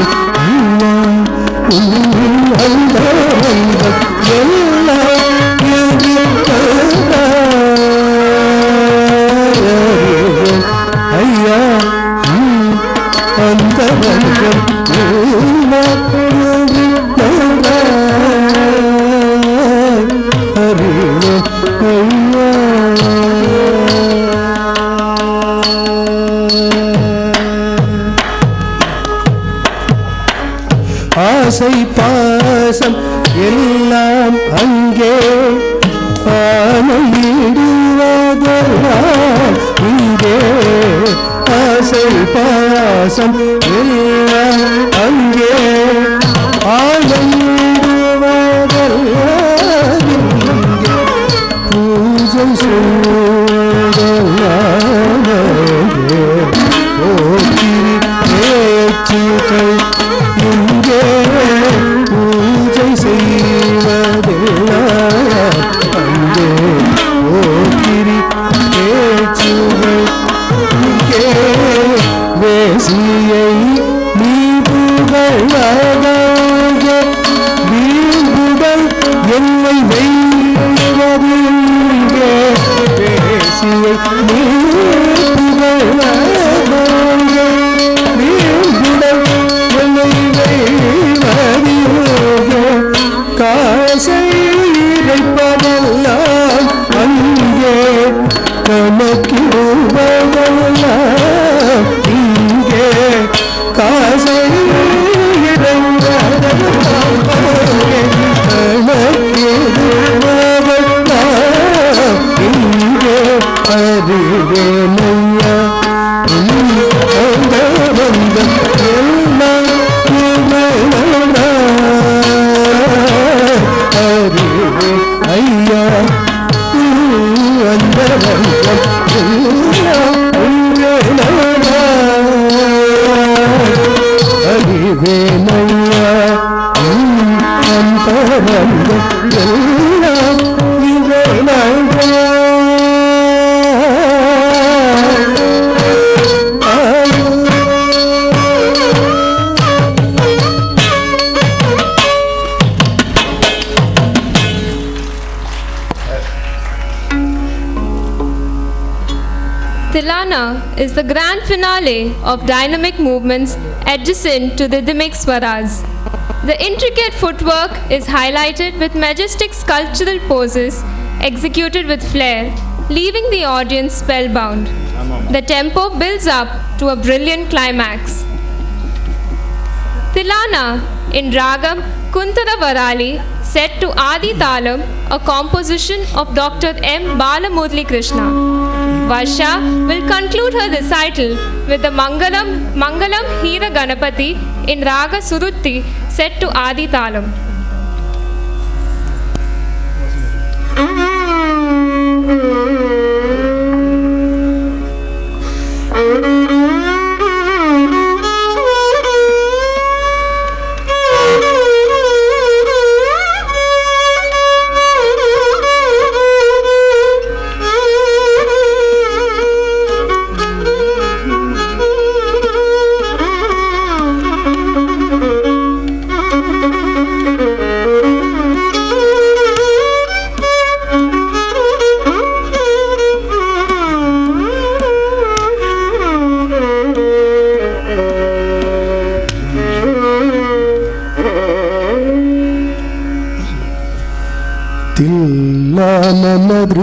Speaker 1: அந்தரங்கம் எல்லாம் இன்று ஐயா அந்தரங்கம் எல்லாம் இன்று அறிவு ஐயா ஆசை பாசம் எல்லாம் அங்கே ஆணையிடுவதெல்லாம் இங்கே ஆசை பாசம் எல்லாம் அங்கே ஆணையிடுவதெல்லாம் இங்கே பூஜை செய்வதெல்லாம் அங்கே போக்கிரி பேச்சுக்கள் இங்கே பூஜை செய்வதெல்லாம் அங்கே போக்கிரி பேச்சுகள் இங்கே வேசியை நீ புகழாக அறிவே ஐயா அந்தரங்கம் அறிவே நையா அந்தரங்கம் எல்லாம் இவே
Speaker 2: Tilana is the grand finale of dynamic movements adjacent to the rhythmic swaras. The intricate footwork is highlighted with majestic sculptural poses executed with flair, leaving the audience spellbound. The tempo builds up to a brilliant climax. Tilana in Ragam Kuntara Varali set to Adi Talam, a composition of Dr. M. Balamurali Krishna. Varsha will conclude her recital with the Mangalam Hira Ganapati in Raga Surutti set to Adi Talam.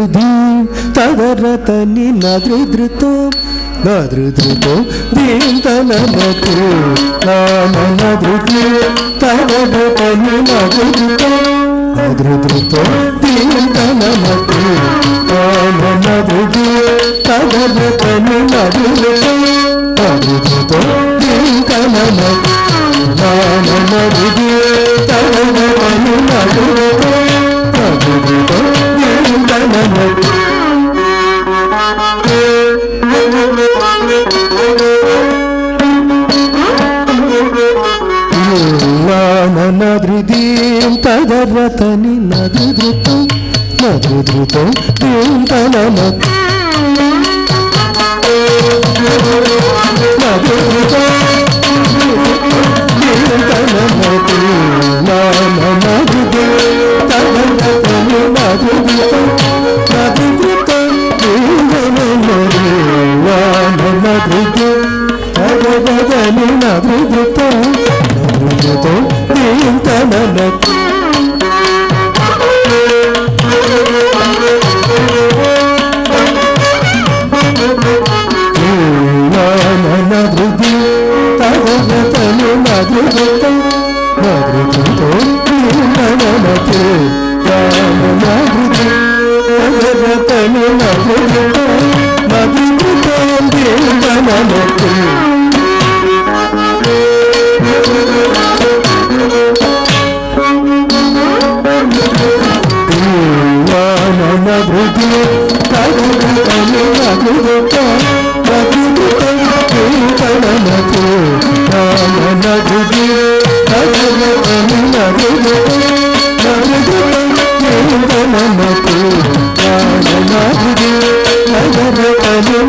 Speaker 1: ನೃಧಿ ತದರತನಿ ನದೃಧೃತೋ ನದೃಧೃತೋ ದೀಂತನಮತು ನಾಮನದೃಧಿ ತದರತನಿ ನದೃಧೃತೋ ನದೃಧೃತೋ ದೀಂತನಮತು ನಾಮನದೃಧಿ ತದರತನಿ ನದೃಧೃತೋ ನದೃಧೃತೋ ದೀಂತನಮತು ನಾಮನದೃಧಿ ತದರತನಿ ನದೃಧೃತೋ ನದೃಧೃತೋ ನದೃದೀಂ ತದರತನಿ ನದೃಧೃತೋ ನದೃಧೃತೋ ದೀಂತನಮತ್ ನದೃಧೃತೋ ದೀಂತನಮತ್ ನದೃಧೃತೋ ತದರತನಿ ನದೃಧೃತೋ ನದೃಧೃತೋ ದೀಂತನಮತ್ ನದೃಧೃತೋ ತದರತನಿ ನದೃಧೃತೋ ನದೃಧೃತೋ ದೀಂತನಮತ್ ನದೃಧಿ ತದರತನಿ ನದೃಧೃತೋ ನದೃಧೃತೋ ದೀಂತನಮತ್ ನದೃಧಿ ತದರತನಿ ನದೃಧೃತೋ ನದೃಧೃತೋ ದೀಂತನಮತ್ ನದೃಧಿ ತದರತನಿ ನದೃಧೃತೋ ನದೃಧೃತೋ ದೀಂತನಮತ್ ನದೃಧಿ ತದರತನಿ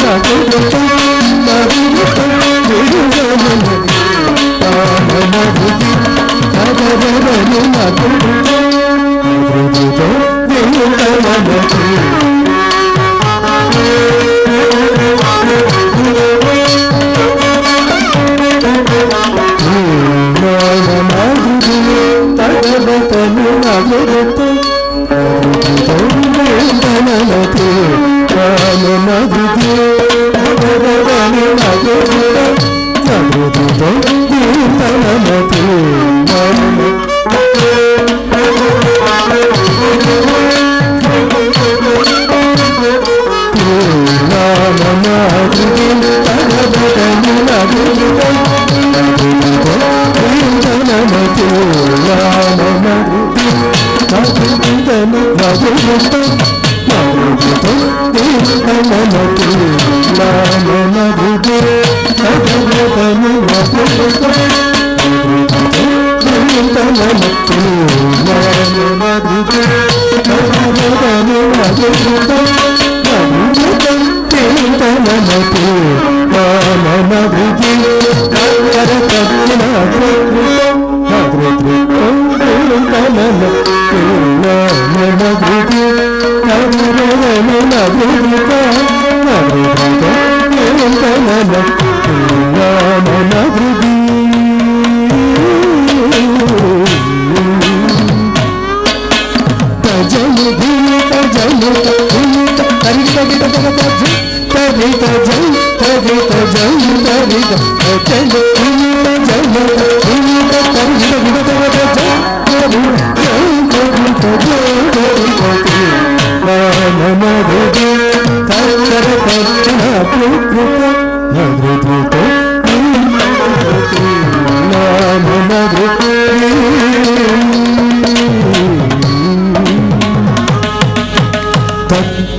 Speaker 1: ನದೃಧೃತೋ ನದೃಧೃತೋ ದೀಂತನಮತ್ ನದೃಧಿ ತದರತನಿ ನದೃಧೃತೋ ನದೃಧೃತೋ ದೀಂತನಮತ್ ನದೃಧಿ ತದರತನಿ ನದೃಧೃತೋ ನದೃಧೃತೋ ದೀಂತನಮತ್ ತದರತನಿ ನದೃಧೃತೋ ನದೃಧೃತೋ ದೀಂತನಮತ್ ನದೃಧಿ ತದರತನಿ ನದೃಧೃತೋ ನದೃಧೃತೋ ದೀಂತನಮತ್ ನದೃಧಿ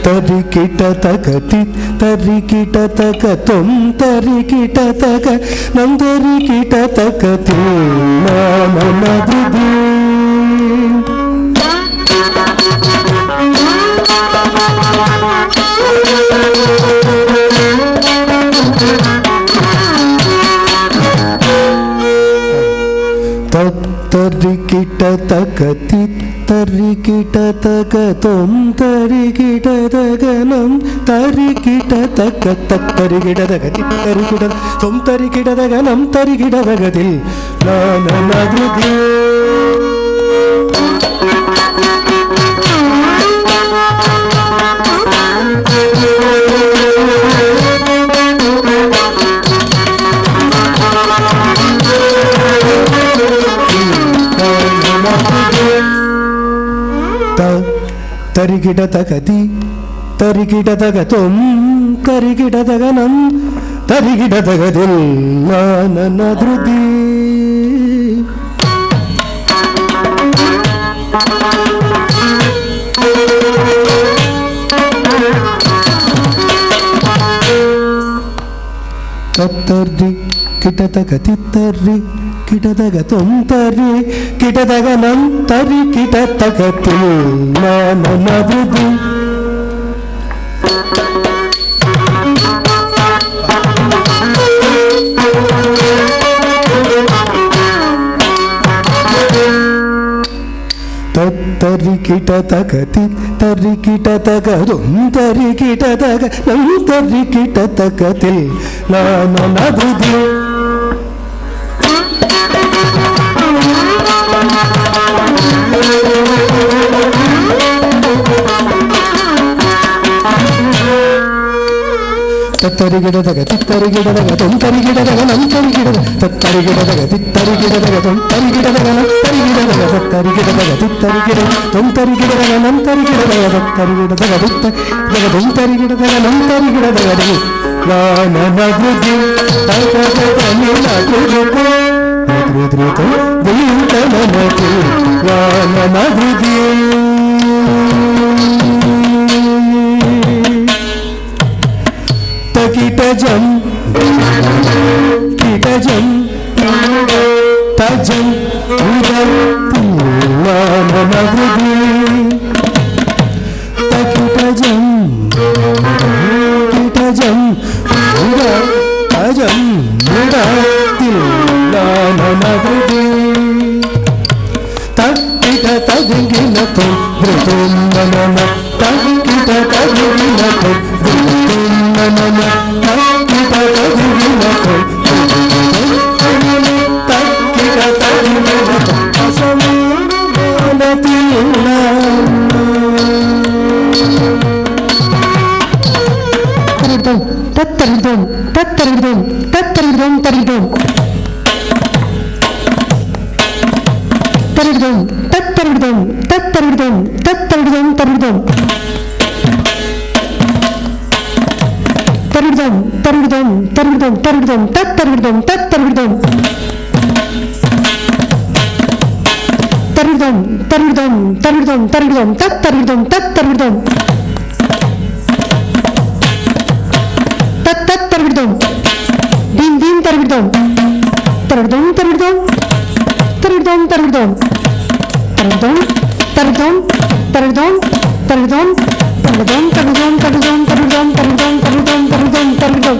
Speaker 1: ತರಿಕಿಟ ತಕತಿ ತರಿಕಿಟ ತಕ ತುಂ ತರಿಕಿಟ ತಕ ನಂ ತರಿಕಿಟ ತಕತಿ ನಾನನದುದಿ ತರಿಕಿಟ ತಕತಿ ತರಿಕಿಟ ತಕ ತುಂ ತರಿಕಿಟ ತಕ ನಂ ತರಿಕಿಟ ತಕ ತರಿಕಿಟ ತಕತಿ ತರಿಕಿಟ ತುಂ ತರಿಕಿಟ ತಕ ನಂ ತರಿಕಿಟ ತಕತಿ ನಾನನದುದಿ ತರಿಗಿಡ ತಗತಿ ತರಿಗಿಡ ತಗ ತುಂ ತರಿಗಿಡ ತಗ ನಂ ತರಿಗಿಡ ತಗದಿಲ್ ನನ್ನ ಧೃತಿ ತತ್ತರ್ರಿ ಕಿಟತಗ ತಿತ್ತರ್ರಿ ಕಿಟತಗ ತುಂ ತರ್ರಿ ಕಿಟತಗ ನಂ ತರಿ ಕಿಟ ತಗತಿ ನನ್ನ ಧೃತಿ ತರಿಕಿಟ ತಗತಿ ತರಿಕಿಟ ತಗದು ತರಿಕಿಟ ತಗ ನಂ ತರಿಕಿಟ ತಗತಿ ನನ್ನ ಧೃತಿ ತತ್ತರಿಗಿಡದಗ ತಿತ್ತರಿಗಿಡದಗ ತೊಂತರಿಗಿಡದಗ ನಂತರಿಗಿಡದ ತತ್ತರಿಗಿಡದಗ ತಿತ್ತರಿಗಿಡದಗ ತೊಂತರಿಗಿಡದಗ ನಂತರಿಗಿಡದಗ ತತ್ತರಿಗಿಡದಗ ತಿತ್ತರಿಗಿಡ ತೊಂತರಿಗಿಡದಗ ನಂತರಿಗಿಡದಗ ತತ್ತರಿಗಿಡದಗ ತಿತ್ತರಿಗಿಡದಗ ತೊಂತರಿಗಿಡದಗ ನಂತರಿಗಿಡದಗ ನನ್ನ ಧೃತಿ ನನ್ನ ಧೃತಿ कीटजं कीटजं तजं उदं पूर्वानमृदि कीटजं कीटजं उद तजं उदतिलानमृदि तक्किट तदिगिनतं धृतं मनन तक्किट तदिगिनतं धृतं मनन तक्किट तदिगिनतं तक्किट तदिगिनतं असमानतिला तत्तरिदं तत्तरिदं तत्तरिदं तरिदं तरिदं तत्तरिदं तत्तरिदं तत्तरिदं तरिदं तरिदं तरिदं तरिदं तरिदं तत्तरिदं तत्तरिदं तरिदं
Speaker 3: ತರಿಡ್ದೋಂ ತರಿಡ್ದೋಂ ತರಿಡ್ದೋಂ ತತ್ ತರಿಡ್ದೋಂ ತತ್ ತರಿಡ್ದೋಂ ತತ್ ತತ್ ತರಿಡ್ದೋಂ ದೀನ್ ದೀನ್ ತರಿಡ್ದೋಂ ತರಿಡ್ದೋಂ ತರಿಡ್ದೋಂ ತರಿಡ್ದೋಂ ತರಿಡ್ದೋಂ ತರಿಡ್ದೋಂ ತರಿಡ್ದೋಂ ತರಿಡ್ದೋಂ ತರಿಡ್ದೋಂ ತರಿಡ್ದೋಂ ತರಿಡ್ದೋಂ ತರಿಡ್ದೋಂ ತರಿಡ್ದೋಂ ತರಿಡ್ದೋಂ ತರಿಡ್ದೋಂ ತರಿಡ್ದೋಂ ತರಿಡ್ದೋಂ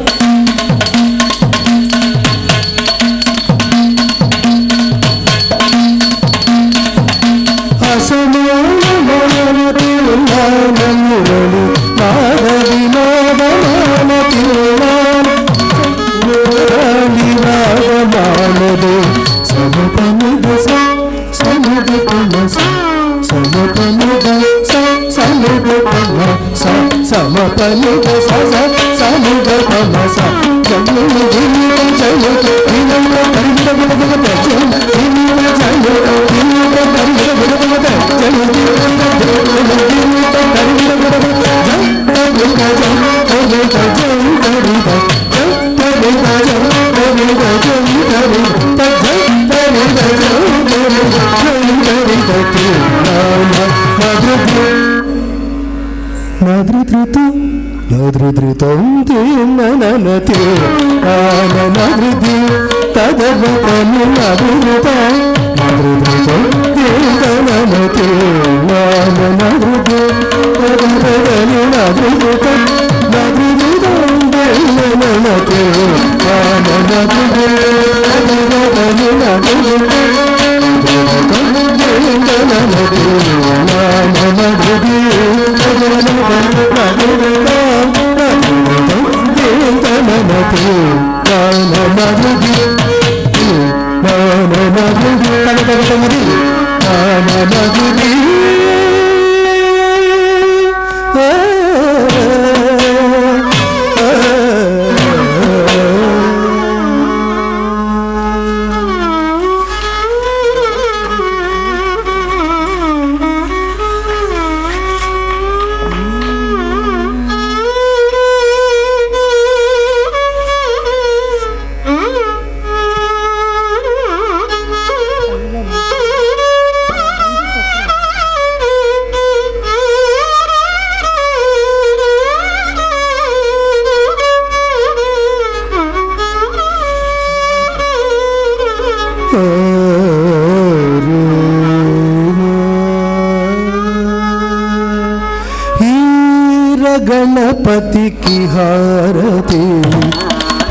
Speaker 1: गणपति की हारती,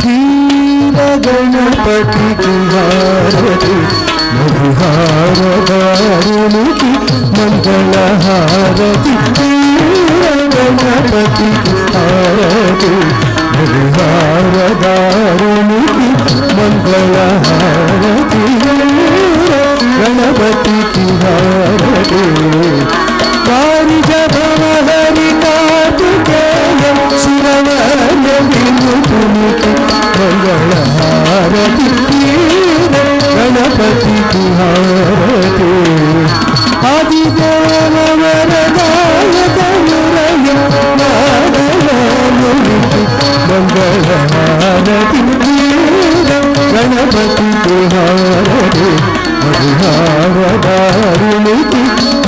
Speaker 1: हीरा गणपति की हारती, मधुहार दारुणी की मंगल हारती, हीरा गणपति की हारती, मधुहार दारुणी की मंगल हारती, गणपति की हारती। हरि मंगलहारती गणपति की हारती, आदिदेव वरदायक मुरली मंगलहारती गणपति की हारती, मधुहार दारुणी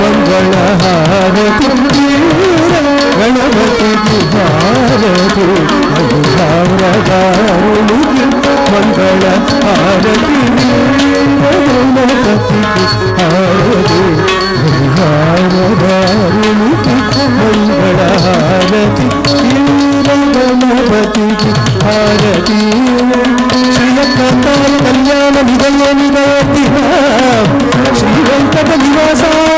Speaker 1: मंगलहारती गणपति की हारती, मधुहार दारुणी मंगल हारती गणपति की हारती, मधुहार दारुणी मंगल हारती गणपति की हारती। श्रीलंका कल्याण निधय निधयति श्री वेंकट निवासा